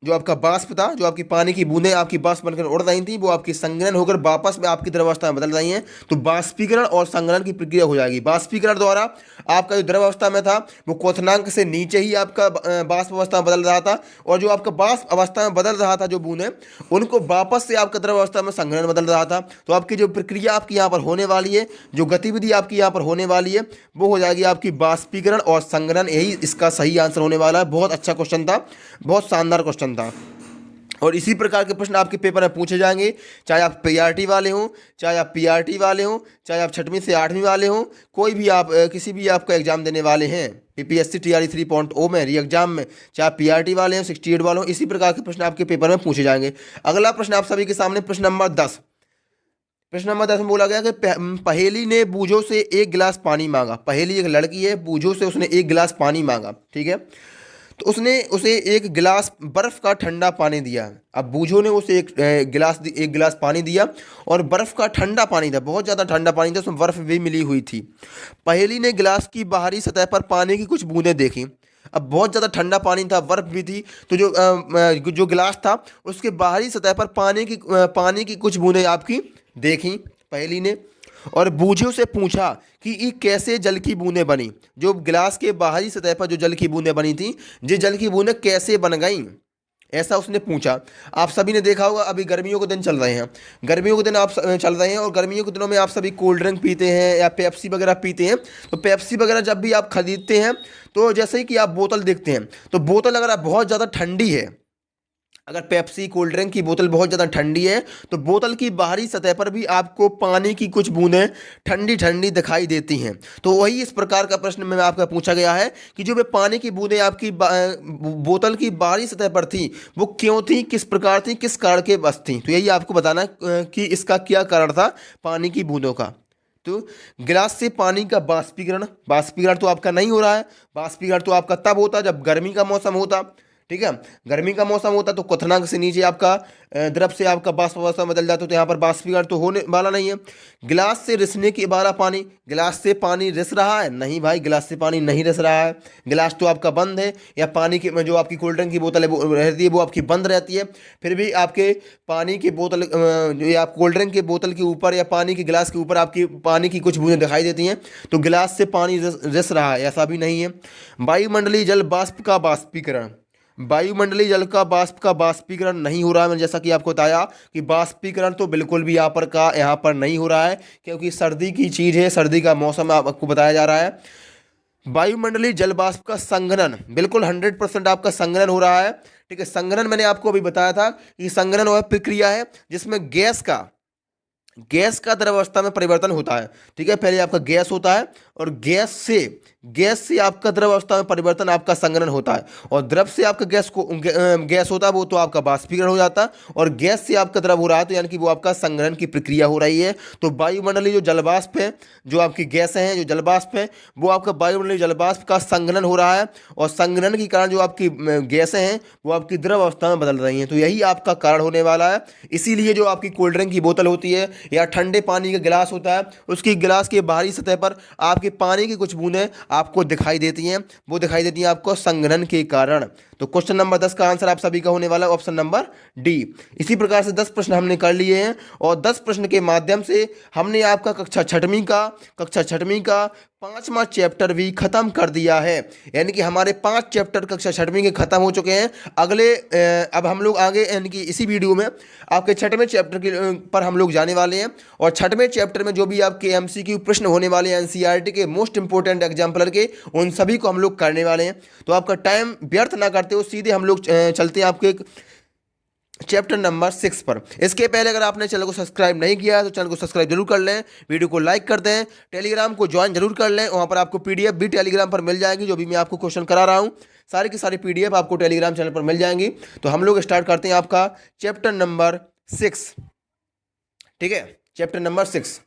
जो आपका बाष्प था, जो आपकी पानी की बूंदें आपकी बाष्प बनकर उड़ रही थी, वो आपकी संघनन होकर वापस में आपकी द्रवावस्था में बदल रही हैं। तो बाष्पीकरण और संघनन की प्रक्रिया हो जाएगी। बाष्पीकरण द्वारा आपका जो द्रवावस्था में था वो क्वथनांक से नीचे ही आपका बाष्प अवस्था में बदल रहा था, और जो आपका बाष्प अवस्था में बदल रहा था जो बूंदें, उनको वापस से आपका द्रवावस्था में संघनन बदल रहा था। तो आपकी जो प्रक्रिया आपकी यहाँ पर होने वाली है, जो गतिविधि आपकी यहाँ पर होने वाली है, वो हो जाएगी आपकी बाष्पीकरण और संघनन। यही इसका सही आंसर होने वाला है। बहुत अच्छा क्वेश्चन था, बहुत शानदार क्वेश्चन था, और इसी प्रकार के प्रश्न आपके पेपर में पूछे जाएंगे, चाहे आप पीआरटी वाले हों, चाहे आप पीआरटी वाले हों, चाहे आप 6वीं से 8वीं वाले हों, कोई भी आप किसी भी आपका एग्जाम देने वाले हैं पीपीएससी टीआरई 3.0 में री एग्जाम में, चाहे आप पीआरटी वाले हों 68 वाले हों, इसी प्रकार के प्रश्न आपके पेपर में पूछे जाएंगे। अगला प्रश्न आप सभी के सामने प्रश्न नंबर 10। प्रश्न नंबर 10 में बोला गया कि पहेली ने बूझो से एक गिलास पानी मांगा। पहेली एक लड़की है, बूझो से उसने एक गिलास पानी मांगा। ठीक है, तो उसने उसे एक गिलास बर्फ़ का ठंडा पानी दिया। अब बूझो ने उसे एक गिलास पानी दिया, और बर्फ़ का ठंडा पानी था, बहुत ज़्यादा ठंडा पानी था, उसमें बर्फ़ भी मिली हुई थी। पहेली ने गिलास की बाहरी सतह पर पानी की कुछ बूंदें देखी। अब बहुत ज़्यादा ठंडा पानी था, बर्फ़ भी थी, तो जो गिलास था उसके बाहरी सतह पर पानी की कुछ बूंदें आपकी देखी पहेली ने, और बूझे से पूछा कि ये कैसे जल की बूंदें बनी। जो गिलास के बाहरी सतह पर जो जल की बूंदें बनी थी, ये जल की बूंदें कैसे बन गईं, ऐसा उसने पूछा। आप सभी ने देखा होगा, अभी गर्मियों के दिन चल रहे हैं, गर्मियों के दिन चल रहे हैं, और गर्मियों के दिनों में आप सभी कोल्ड ड्रिंक पीते हैं या पेप्सी वगैरह पीते हैं। तो पेप्सी वगैरह जब भी आप खरीदते हैं, तो जैसे ही कि आप बोतल देखते हैं, तो बोतल अगर आप बहुत ज़्यादा ठंडी है, अगर पेप्सी कोल्ड ड्रिंक की बोतल बहुत ज़्यादा ठंडी है, तो बोतल की बाहरी सतह पर भी आपको पानी की कुछ बूंदें ठंडी ठंडी दिखाई देती हैं। तो वही इस प्रकार का प्रश्न में आपका पूछा गया है कि जो वे पानी की बूंदें आपकी बोतल की बाहरी सतह पर थी, वो क्यों थी, किस प्रकार थी, किस कारण के बस थी। तो यही आपको बताना कि इसका क्या कारण था पानी की बूंदों का। तो गिलास से पानी का बाष्पीकरण तो आपका नहीं हो रहा है। बाष्पीकरण तो आपका तब होता जब गर्मी का मौसम होता, ठीक है, गर्मी का मौसम होता तो क्वथनांक से नीचे आपका द्रव से आपका बाष्प अवस्था में बदल जाता, तो यहाँ पर बाष्पीकरण तो होने वाला नहीं है। गिलास से रिसने की वाला पानी, गिलास से पानी रिस रहा है? नहीं भाई, गिलास से पानी नहीं रिस रहा है, गिलास तो आपका बंद है, या पानी की जो आपकी कोल्ड ड्रिंक की बोतल है वो रहती है, वो आपकी बंद रहती है, फिर भी आपके पानी की बोतल जो आप कोल्ड ड्रिंक की बोतल के ऊपर या पानी के गिलास के ऊपर आपकी पानी की कुछ बूंदें दिखाई देती हैं, तो गिलास से पानी रिस रहा है, ऐसा भी नहीं है। वायुमंडलीय जल बाष्प का बाष्पीकरण, वायुमंडलीय जल का बाष्पीकरण नहीं हो रहा है। मैंने जैसा कि आपको बताया कि बाष्पीकरण तो बिल्कुल भी यहाँ पर नहीं हो रहा है, क्योंकि सर्दी की चीज़ है, सर्दी का मौसम आपको बताया जा रहा है। वायुमंडलीय जल बाष्प का संघनन, बिल्कुल 100% आपका संघनन हो रहा है, ठीक है। संघनन मैंने आपको अभी बताया था कि संघनन वह प्रक्रिया है जिसमें गैस का द्रव अवस्था में परिवर्तन होता है, ठीक है। पहले आपका गैस होता है, और गैस से आपका द्रव अवस्था में परिवर्तन आपका संघनन होता है, और द्रव से आपका गैस होता है, वो तो आपका बाष्पीकरण हो जाता है, और गैस से आपका द्रव हो रहा है, तो यानी कि वो आपका संघनन की प्रक्रिया हो रही है। तो वायुमंडलीय जो जलवाष्प है, जो आपकी गैसें हैं, जो जलवाष्प है, वो आपका वायुमंडलीय जलवाष्प का संघनन हो रहा है, और संघनन के कारण जो आपकी गैसें हैं वो आपकी द्रव अवस्था में बदल रही हैं। तो यही आपका कारण होने वाला है। इसीलिए जो आपकी कोल्ड ड्रिंक की बोतल होती है या ठंडे पानी का गिलास होता है, उसकी गिलास के बाहरी सतह पर आपके पानी की कुछ बूंदें आपको दिखाई देती हैं, वो दिखाई देती हैं आपको संघनन के कारण। तो क्वेश्चन नंबर 10 का आंसर आप सभी का होने वाला ऑप्शन नंबर डी। इसी प्रकार से 10 प्रश्न हमने कर लिए हैं, और 10 प्रश्न के माध्यम से हमने आपका कक्षा छठवीं का 5वां चैप्टर भी खत्म कर दिया है। यानी कि हमारे 5 चैप्टर कक्षा छठवीं के खत्म हो चुके हैं। अब हम लोग आगे यानी कि इसी वीडियो में आपके 6वें चैप्टर के पर हम लोग जाने वाले हैं, और 6वें चैप्टर में जो भी आपके MCQ प्रश्न होने वाले हैं NCERT के मोस्ट इंपोर्टेंट एग्जाम्पलर के, उन सभी को हम लोग करने वाले हैं। तो आपका टाइम व्यर्थ ना करते हो, सीधे हम लोग चलते हैं आपके चैप्टर नंबर 6 पर। इसके पहले अगर आपने चैनल को सब्सक्राइब नहीं किया है तो चैनल को सब्सक्राइब जरूर कर लें, वीडियो को लाइक कर दें, टेलीग्राम को ज्वाइन जरूर कर लें, वहाँ पर आपको PDF भी टेलीग्राम पर मिल जाएगी। जो भी मैं आपको क्वेश्चन करा रहा हूँ, सारी की सारी PDF आपको टेलीग्राम चैनल पर मिल जाएंगी। तो हम लोग स्टार्ट करते हैं आपका चैप्टर नंबर 6, ठीक है, चैप्टर नंबर 6।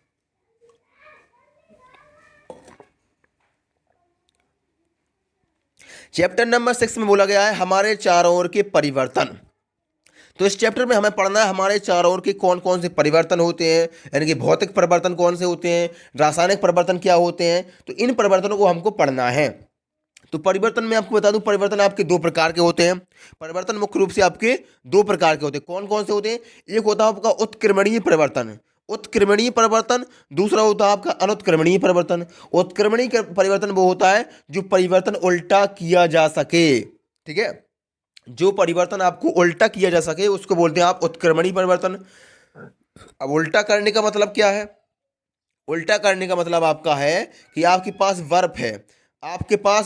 चैप्टर नंबर 6 में बोला गया है हमारे चारों ओर के परिवर्तन। तो इस चैप्टर में हमें पढ़ना है हमारे चारों ओर के कौन कौन से परिवर्तन होते हैं, यानी कि भौतिक परिवर्तन कौन से होते हैं, रासायनिक परिवर्तन क्या होते हैं, तो इन परिवर्तनों को हमको पढ़ना है। तो परिवर्तन में आपको बता दूं, परिवर्तन आपके 2 प्रकार के होते हैं। परिवर्तन मुख्य रूप से आपके 2 प्रकार के होते हैं। कौन कौन से होते हैं? एक होता है आपका उत्क्रमणीय परिवर्तन, दूसरा होता है आपका अनुत्क्रमणीय परिवर्तन। उत्क्रमणीय परिवर्तन वो होता है जो परिवर्तन उल्टा किया जा सके, ठीक है, जो परिवर्तन आपको उल्टा किया जा सके उसको बोलते हैं आप उत्क्रमणीय परिवर्तन। अब उल्टा करने का मतलब क्या है? उल्टा करने का मतलब आपका है कि आपके पास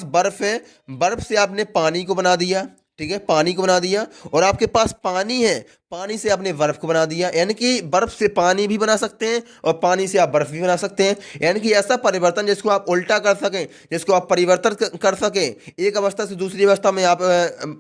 बर्फ है, बर्फ से आपने पानी को बना दिया, ठीक है, पानी को बना दिया, और आपके पास पानी है, पानी से आपने बर्फ को बना दिया। यानी कि बर्फ से पानी भी बना सकते हैं और पानी से आप बर्फ भी बना सकते हैं। यानी कि ऐसा परिवर्तन जिसको आप उल्टा कर सकें, जिसको आप परिवर्तन कर सकें, एक अवस्था से दूसरी अवस्था में आप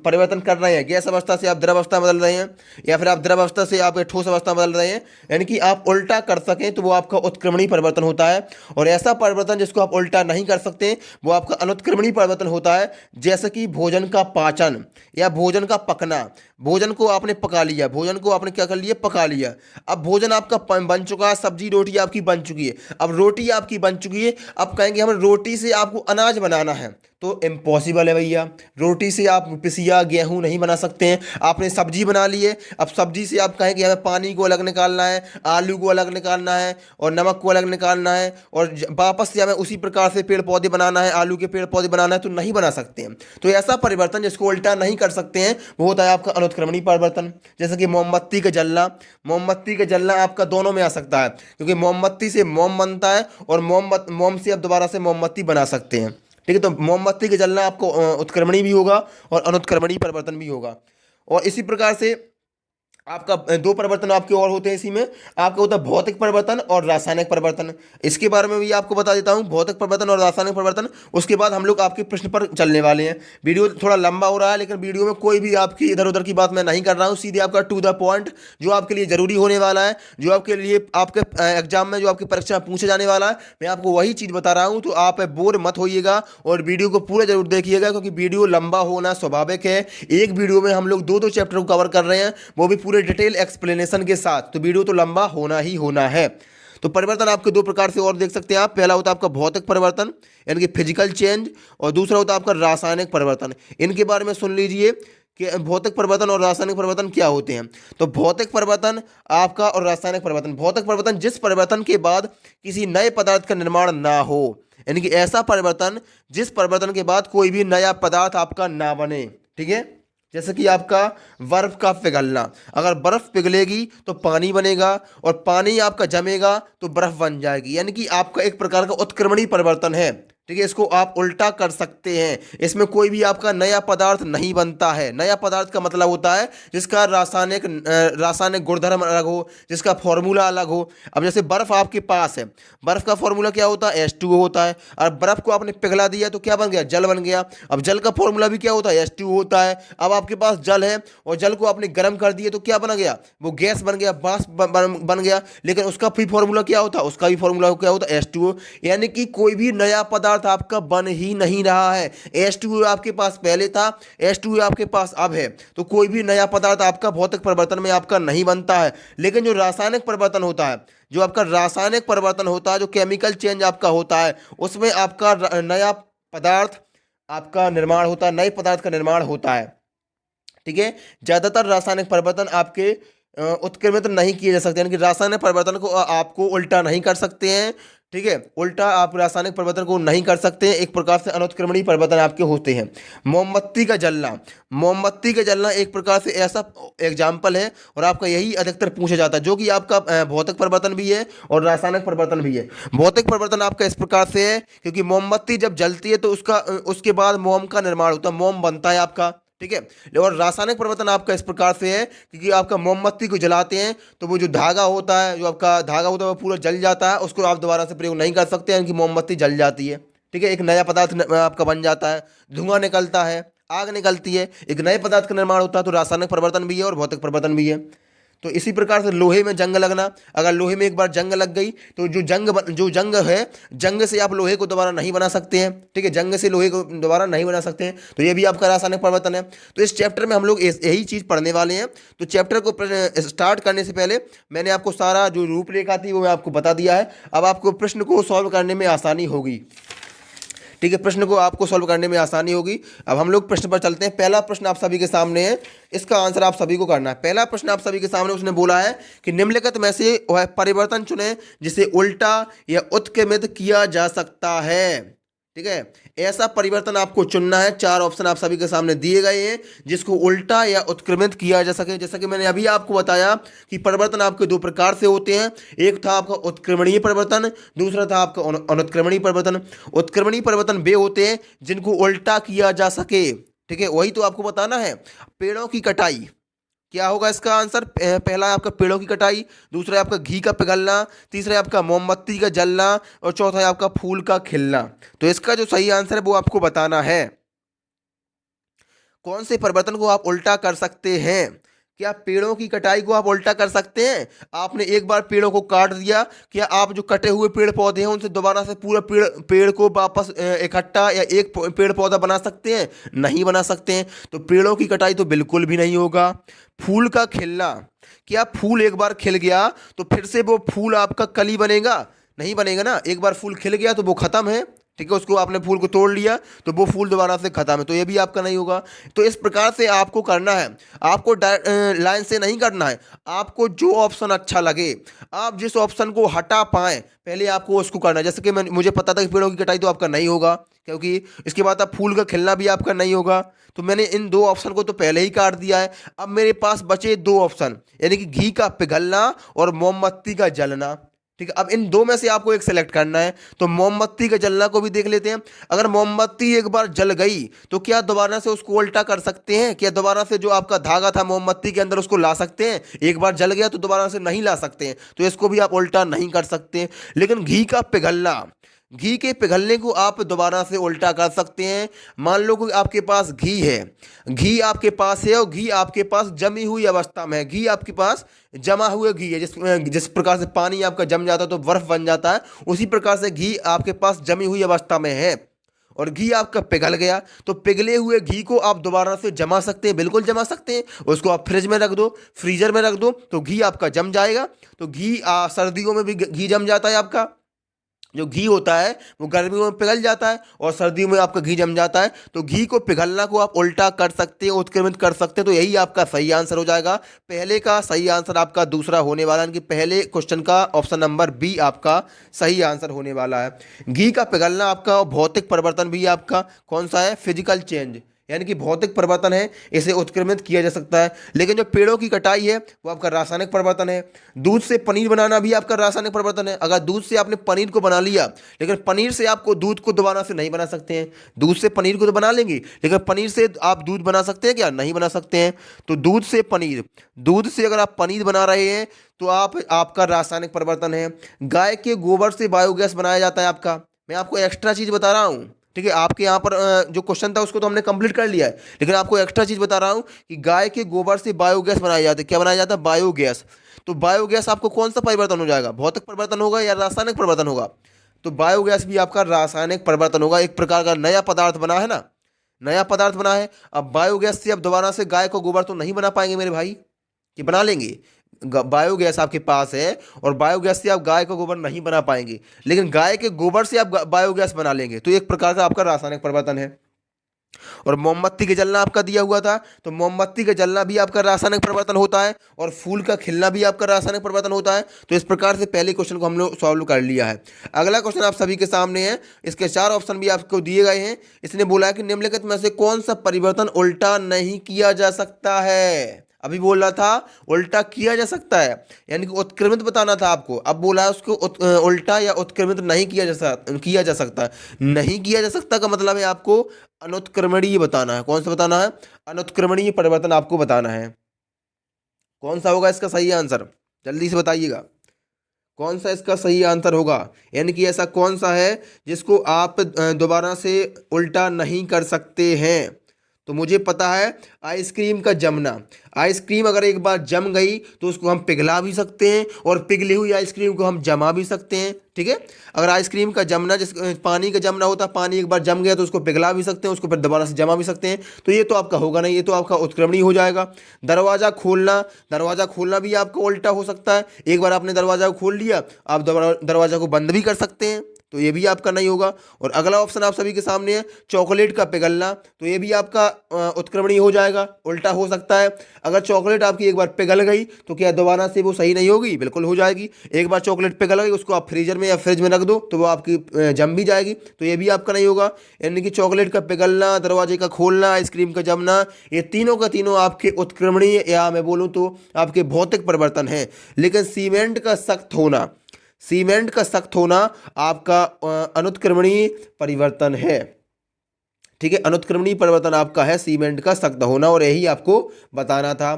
परिवर्तन कर रहे हैं, गैस अवस्था से आप द्रव अवस्था बदल रहे हैं, या फिर आप द्रव अवस्था से आप ठोस अवस्था बदल रहे हैं, यानी कि आप उल्टा कर सकें, तो वो आपका उत्क्रमणीय परिवर्तन होता है। और ऐसा परिवर्तन जिसको आप उल्टा नहीं कर सकते वो आपका अनुत्क्रमणीय परिवर्तन होता है। जैसे कि भोजन का पाचन, या भोजन का पकना, भोजन को आपने पका लिया, भोजन को आपने क्या कर लिया, पका लिया। अब भोजन आपका बन चुका है, सब्जी रोटी आपकी बन चुकी है, अब रोटी आपकी बन चुकी है, अब कहेंगे हम रोटी से आपको अनाज बनाना है, तो इम्पॉसिबल है भैया। रोटी से आप पिसिया गेहूं नहीं बना सकते हैं। आपने सब्जी बना ली है, अब सब्जी से आप कहें कि हमें पानी को अलग निकालना है, आलू को अलग निकालना है और नमक को अलग निकालना है, और वापस से हमें उसी प्रकार से पेड़ पौधे बनाना है, आलू के पेड़ पौधे बनाना है, तो नहीं बना सकते हैं। तो ऐसा परिवर्तन जिसको उल्टा नहीं कर सकते हैं वो होता है आपका अनुत्क्रमणीय परिवर्तन। जैसे कि मोमबत्ती का जलना, मोमबत्ती का जलना आपका दोनों में आ सकता है, क्योंकि मोमबत्ती से मोम बनता है और मोम से आप दोबारा से मोमबत्ती बना सकते हैं। ठीक है, तो मोमबत्ती के जलना आपको उत्क्रमणीय भी होगा और अनुत्क्रमणीय परिवर्तन भी होगा। और इसी प्रकार से आपका दो परिवर्तन आपके और होते हैं इसी में, आपका होता है भौतिक परिवर्तन और रासायनिक परिवर्तन। इसके बारे में भी आपको बता देता हूं, भौतिक परिवर्तन और रासायनिक परिवर्तन। उसके बाद हम लोग आपके प्रश्न पर चलने वाले हैं। वीडियो थोड़ा लंबा हो रहा है, लेकिन वीडियो में कोई भी आपकी इधर उधर की बात मैं नहीं कर रहा हूं, सीधे आपका टू द पॉइंट, जो आपके लिए जरूरी होने वाला है, जो आपके लिए आपके एग्जाम में, जो आपकी परीक्षा में पूछे जाने वाला है, मैं आपको वही चीज़ बता रहा हूँ। तो आप बोर मत होइएगा और वीडियो को पूरा जरूर देखिएगा, क्योंकि वीडियो लंबा होना स्वाभाविक है। एक वीडियो में हम लोग दो दो चैप्टर को कवर कर रहे हैं, वो भी पूरे डिटेल एक्सप्लेनेशन के साथ, तो वीडियो तो लंबा होना ही होना है। तो परिवर्तन आपके दो प्रकार से और देख सकते हैं आप। पहला होता है आपका भौतिक परिवर्तन यानी कि फिजिकल चेंज, और दूसरा होता है आपका रासायनिक परिवर्तन। इनके बारे में सुन लीजिए कि भौतिक परिवर्तन और रासायनिक परिवर्तन क्या होते हैं। तो भौतिक परिवर्तन आपका और रासायनिक परिवर्तन, भौतिक परिवर्तन जिस परिवर्तन के बाद किसी नए पदार्थ का निर्माण ना हो, यानी कि ऐसा परिवर्तन जिस परिवर्तन के बाद कोई भी नया पदार्थ आपका ना बने। ठीक है, जैसे कि आपका बर्फ का पिघलना, अगर बर्फ पिघलेगी तो पानी बनेगा, और पानी आपका जमेगा तो बर्फ बन जाएगी, यानी कि आपका एक प्रकार का उत्क्रमणीय परिवर्तन है। ठीक है, इसको आप उल्टा कर सकते हैं। इसमें कोई भी आपका नया पदार्थ नहीं बनता है। नया पदार्थ का मतलब होता है जिसका रासायनिक गुणधर्म अलग हो, जिसका फॉर्मूला अलग हो। अब जैसे बर्फ आपके पास है, बर्फ का फॉर्मूला क्या होता है, H2O होता है, और बर्फ को आपने पिघला दिया तो क्या बन गया, जल बन गया। अब जल का फॉर्मूला भी क्या होता है, H2O होता है। अब आपके पास जल है और जल को आपने गर्म कर दिया तो क्या बन गया, वो गैस बन गया, वाष्प बन गया। लेकिन उसका भी फॉर्मूला क्या होता है, उसका भी फॉर्मूला क्या होता है, H2O। यानी कि कोई भी नया पदार्थ आपका बन ही नहीं रहा है। H2O आपके पास पहले था, H2O आपके पास अब है, तो कोई भी नया पदार्थ आपका भौतिक परिवर्तन में आपका नहीं बनता है। लेकिन जो रासायनिक परिवर्तन होता है, जो आपका रासायनिक परिवर्तन होता है, जो केमिकल चेंज आपका होता है, उसमें आपका नया पदार्थ आपका निर्माण होता है, नए पदार्थ का निर्माण होता है। ठीक है, ज्यादातर रासायनिक परिवर्तन आपके उत्क्रमित नहीं किए जा सकते, यानी कि रासायनिक परिवर्तन को आपको उल्टा नहीं कर सकते हैं। ठीक है, उल्टा आप रासायनिक परिवर्तन को नहीं कर सकते हैं। एक प्रकार से अनुत्क्रमणीय परिवर्तन आपके होते हैं। मोमबत्ती का जलना, मोमबत्ती का जलना एक प्रकार से ऐसा एग्जाम्पल है, और आपका यही अधिकतर पूछा जाता है, जो कि आपका भौतिक परिवर्तन भी है और रासायनिक परिवर्तन भी है। भौतिक परिवर्तन आपका इस प्रकार से है, क्योंकि मोमबत्ती जब जलती है तो उसके बाद मोम का निर्माण होता है, मोम बनता है आपका। ठीक है, और रासायनिक परिवर्तन आपका इस प्रकार से है, क्योंकि आपका मोमबत्ती को जलाते हैं तो वो जो धागा होता है, जो आपका धागा होता है वो पूरा जल जाता है, उसको आप दोबारा से प्रयोग नहीं कर सकते, यानी कि मोमबत्ती जल जाती है। ठीक है, एक नया पदार्थ आपका बन जाता है, धुआं निकलता है, आग निकलती है, एक नए पदार्थ का निर्माण होता है। तो रासायनिक परिवर्तन भी है और भौतिक परिवर्तन भी है। तो इसी प्रकार से लोहे में जंग लगना, अगर लोहे में एक बार जंग लग गई तो जो जंग है, जंग से आप लोहे को दोबारा नहीं बना सकते हैं। ठीक है, जंग से लोहे को दोबारा नहीं बना सकते हैं, तो ये भी आपका रासायनिक परिवर्तन है। तो इस चैप्टर में हम लोग यही चीज़ पढ़ने वाले हैं। तो चैप्टर को स्टार्ट करने से पहले मैंने आपको सारा जो रूपरेखा थी वो मैं आपको बता दिया है। अब आपको प्रश्न को सॉल्व करने में आसानी होगी। ठीक है, प्रश्न को आपको सॉल्व करने में आसानी होगी। अब हम लोग प्रश्न पर चलते हैं। पहला प्रश्न आप सभी के सामने है, इसका आंसर आप सभी को करना है। पहला प्रश्न आप सभी के सामने, उसने बोला है कि निम्नलिखित में से वह परिवर्तन चुने जिसे उल्टा या उत्क्रमित किया जा सकता है। ठीक है, ऐसा परिवर्तन आपको चुनना है। चार ऑप्शन आप सभी के सामने दिए गए हैं जिसको उल्टा या उत्क्रमित किया जा सके। जैसा कि मैंने अभी आपको बताया कि परिवर्तन आपके दो प्रकार से होते हैं, एक था आपका उत्क्रमणीय परिवर्तन, दूसरा था आपका अनुत्क्रमणीय परिवर्तन। उत्क्रमणीय परिवर्तन वे होते हैं जिनको उल्टा किया जा सके। ठीक है, वही तो आपको बताना है। पेड़ों की कटाई, क्या होगा इसका आंसर, पहला है आपका पेड़ों की कटाई, दूसरा है आपका घी का पिघलना, तीसरा है आपका मोमबत्ती का जलना, और चौथा है आपका फूल का खिलना। तो इसका जो सही आंसर है वो आपको बताना है। कौन से परिवर्तन को आप उल्टा कर सकते हैं, क्या पेड़ों की कटाई को आप उल्टा कर सकते हैं? आपने एक बार पेड़ों को काट दिया, क्या आप जो कटे हुए पेड़ पौधे हैं उनसे दोबारा से पूरा पेड़ पेड़ को वापस इकट्ठा या एक पेड़ पौधा बना सकते हैं? नहीं बना सकते हैं। तो पेड़ों की कटाई तो बिल्कुल भी नहीं होगा। फूल का खिलना, क्या फूल एक बार खिल गया तो फिर से वो फूल आपका कली बनेगा? नहीं बनेगा ना। एक बार फूल खिल गया तो वो खत्म है, ठीक है, उसको आपने फूल को तोड़ लिया तो वो फूल दोबारा से खत्म है, तो ये भी आपका नहीं होगा। तो इस प्रकार से आपको करना है, आपको लाइन से नहीं करना है, आपको जो ऑप्शन अच्छा लगे, आप जिस ऑप्शन को हटा पाएं पहले आपको उसको करना है। जैसे कि मुझे पता था कि पेड़ों की कटाई तो आपका नहीं होगा, क्योंकि इसके बाद अब फूल का खिलना भी आपका नहीं होगा, तो मैंने इन दो ऑप्शन को तो पहले ही काट दिया है। अब मेरे पास बचे दो ऑप्शन, यानी कि घी का पिघलना और मोमबत्ती का जलना, ठीक है। अब इन दो में से आपको एक सेलेक्ट करना है, तो मोमबत्ती का जलना को भी देख लेते हैं। अगर मोमबत्ती एक बार जल गई तो क्या दोबारा से उसको उल्टा कर सकते हैं? क्या दोबारा से जो आपका धागा था मोमबत्ती के अंदर उसको ला सकते हैं? एक बार जल गया तो दोबारा से नहीं ला सकते हैं, तो इसको भी आप उल्टा नहीं कर सकते। लेकिन घी का पिघलना, घी के पिघलने को आप दोबारा से उल्टा कर सकते हैं। मान लो कि आपके पास घी है, घी आपके पास है और घी आपके पास जमी हुई अवस्था में है, घी आपके पास जमा हुए घी है, जिस प्रकार से पानी आपका जम जाता है तो बर्फ बन जाता है, उसी प्रकार से घी आपके पास जमी हुई अवस्था में है और घी आपका पिघल गया, तो पिघले हुए घी को आप दोबारा से जमा सकते हैं, बिल्कुल जमा सकते हैं। उसको आप फ्रिज में रख दो, फ्रीजर में रख दो, तो घी आपका जम जाएगा। तो घी सर्दियों में भी घी जम जाता है, आपका जो घी होता है वो गर्मियों में पिघल जाता है और सर्दियों में आपका घी जम जाता है। तो घी को पिघलना को आप उल्टा कर सकते हैं, उत्क्रमित कर सकते हैं, तो यही आपका सही आंसर हो जाएगा। पहले का सही आंसर आपका दूसरा होने वाला है, यानी कि पहले क्वेश्चन का ऑप्शन नंबर बी आपका सही आंसर होने वाला है। घी का पिघलना आपका भौतिक परिवर्तन भी आपका कौन सा है? फिजिकल चेंज, यानी कि भौतिक परिवर्तन है, इसे उत्क्रमित किया जा सकता है। लेकिन जो पेड़ों की कटाई है वो आपका रासायनिक परिवर्तन है। दूध से पनीर बनाना भी आपका रासायनिक परिवर्तन है। अगर दूध से आपने पनीर को बना लिया, लेकिन पनीर से आपको दूध को दोबारा से नहीं बना सकते हैं। दूध से पनीर को तो बना लेंगे, लेकिन पनीर से आप दूध बना सकते हैं क्या? नहीं बना सकते हैं। तो दूध से पनीर, दूध से अगर आप पनीर बना रहे हैं तो आपका रासायनिक परिवर्तन है। गाय के गोबर से बायोगैस बनाया जाता है आपका। मैं आपको एक्स्ट्रा चीज़ बता रहा हूँ, ठीक है। आपके यहाँ पर जो क्वेश्चन था उसको तो हमने कंप्लीट कर लिया है, लेकिन आपको एक्स्ट्रा चीज़ बता रहा हूँ कि गाय के गोबर से बायोगैस बनाया जाता है। क्या बनाया जाता है? बायोगैस। तो बायोगैस आपको कौन सा परिवर्तन हो जाएगा? भौतिक परिवर्तन होगा या रासायनिक परिवर्तन होगा? तो बायोगैस भी आपका रासायनिक परिवर्तन होगा। एक प्रकार का नया पदार्थ बना है ना, नया पदार्थ बना है। अब बायोगैस से अब दोबारा से गाय को गोबर तो नहीं बना पाएंगे मेरे भाई, कि बना लेंगे? बायोगैस आपके पास है और बायोगैस से आप गाय का गोबर नहीं बना पाएंगे, लेकिन गाय के गोबर से आप बायोगैस बना लेंगे, तो एक प्रकार का आपका रासायनिक परिवर्तन है। और मोमबत्ती के जलना आपका दिया हुआ था, तो मोमबत्ती का जलना भी आपका रासायनिक परिवर्तन होता है और फूल का खिलना भी आपका रासायनिक परिवर्तन होता है। तो इस प्रकार से पहले क्वेश्चन को हम लोग सॉल्व कर लिया है। अगला क्वेश्चन आप सभी के सामने है, इसके 4 ऑप्शन भी आपको दिए गए हैं। इसने बोला है कि निम्नलिखित में से कौन सा परिवर्तन उल्टा नहीं किया जा सकता है? अभी बोल रहा था उल्टा किया जा सकता है, यानी कि उत्क्रमित बताना था आपको। अब बोला है उसको उल्टा या उत्क्रमित नहीं किया जा सकता। नहीं किया जा सकता का मतलब है आपको अनुत्क्रमणीय बताना है। कौन सा बताना है? अनुत्क्रमणीय परिवर्तन आपको बताना है। कौन सा होगा इसका सही आंसर? जल्दी से बताइएगा, कौन सा इसका सही आंसर होगा? यानी कि ऐसा कौन सा है जिसको आप दोबारा से उल्टा नहीं कर सकते हैं? तो मुझे पता है आइसक्रीम का जमना। आइसक्रीम अगर एक बार जम गई तो उसको हम पिघला भी सकते हैं और पिघली हुई आइसक्रीम को हम जमा भी सकते हैं, ठीक है। अगर आइसक्रीम का जमना, जिस पानी का जमना होता है, पानी एक बार जम गया तो उसको पिघला भी सकते हैं, उसको फिर दोबारा से जमा भी सकते हैं, तो ये तो आपका होगा नहीं, ये तो आपका उत्क्रमणीय हो जाएगा। दरवाज़ा खोलना, दरवाज़ा खोलना भी आपका उल्टा हो सकता है। एक बार आपने दरवाज़ा को खोल लिया, आप दरवाज़ा को बंद भी कर सकते हैं, तो ये भी आपका नहीं होगा। और अगला ऑप्शन आप सभी के सामने है चॉकलेट का पिघलना, तो ये भी आपका उत्क्रमणीय हो जाएगा, उल्टा हो सकता है। अगर चॉकलेट आपकी एक बार पिघल गई तो क्या दोबारा से वो सही नहीं होगी? बिल्कुल हो जाएगी। एक बार चॉकलेट पिघल गई, उसको आप फ्रीजर में या फ्रिज में रख दो तो वो आपकी जम भी जाएगी, तो ये भी आपका नहीं होगा। यानी कि चॉकलेट का पिघलना, दरवाजे का खोलना, आइसक्रीम का जमना, ये तीनों का तीनों आपके उत्क्रमणीय या मैं बोलूँ तो आपके भौतिक परिवर्तन है। लेकिन सीमेंट का सख्त होना, सीमेंट का सख्त होना आपका अनुत्क्रमणीय परिवर्तन है, ठीक है। अनुत्क्रमणीय परिवर्तन आपका है सीमेंट का सख्त होना, और यही आपको बताना था।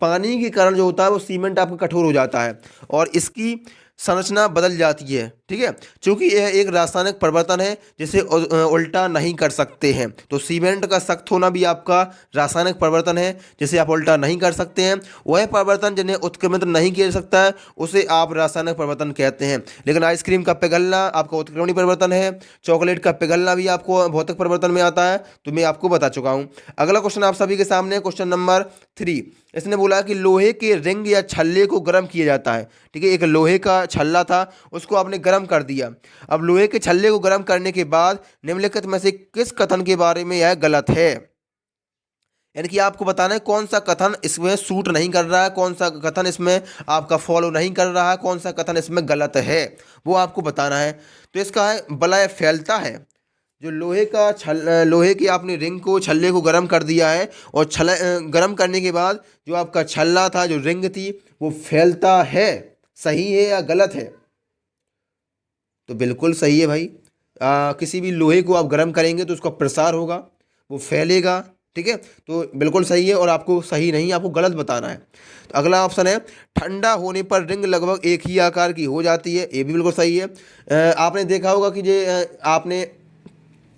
पानी के कारण जो होता है वो सीमेंट आपका कठोर हो जाता है और इसकी संरचना बदल जाती है। ठीक है, क्योंकि यह एक रासायनिक परिवर्तन है जिसे उल्टा नहीं कर सकते हैं। तो सीमेंट का सख्त होना भी आपका रासायनिक परिवर्तन है जिसे आप उल्टा नहीं कर सकते हैं। वह परिवर्तन जिन्हें उत्क्रमित नहीं किया जा सकता है उसे आप रासायनिक परिवर्तन कहते हैं। लेकिन आइसक्रीम का पिघलना आपका उत्क्रमणीय परिवर्तन है, चॉकलेट का पिघलना भी आपको भौतिक परिवर्तन में आता है, तो मैं आपको बता चुका हूँ। अगला क्वेश्चन आप सभी के सामने, क्वेश्चन नंबर 3। इसने बोला कि लोहे के रिंग या छल्ले को गर्म किया जाता है। ठीक है, एक लोहे का छल्ला था, उसको आपने गर्म कर दिया। अब लोहे के छल्ले को गर्म करने के बाद निम्नलिखित में से किस कथन के बारे में यह गलत है? यानी कि आपको बताना है कौन सा कथन इसमें सूट नहीं कर रहा है, कौन सा कथन इसमें आपका फॉलो नहीं कर रहा है, कौन सा कथन इसमें गलत है, वो आपको बताना है। तो इसका है बलय फैलता है। जो लोहे की आपने रिंग को, छल्ले को गर्म कर दिया है और गर्म करने के बाद जो आपका छल्ला था, जो रिंग थी, वो फैलता है। सही है या गलत है? तो बिल्कुल सही है भाई। किसी भी लोहे को आप गर्म करेंगे तो उसका प्रसार होगा, वो फैलेगा। ठीक है, तो बिल्कुल सही है और आपको सही नहीं, आपको गलत बताना है। तो अगला ऑप्शन है ठंडा होने पर रिंग लगभग एक ही आकार की हो जाती है। ये भी बिल्कुल सही है। आपने देखा होगा कि आपने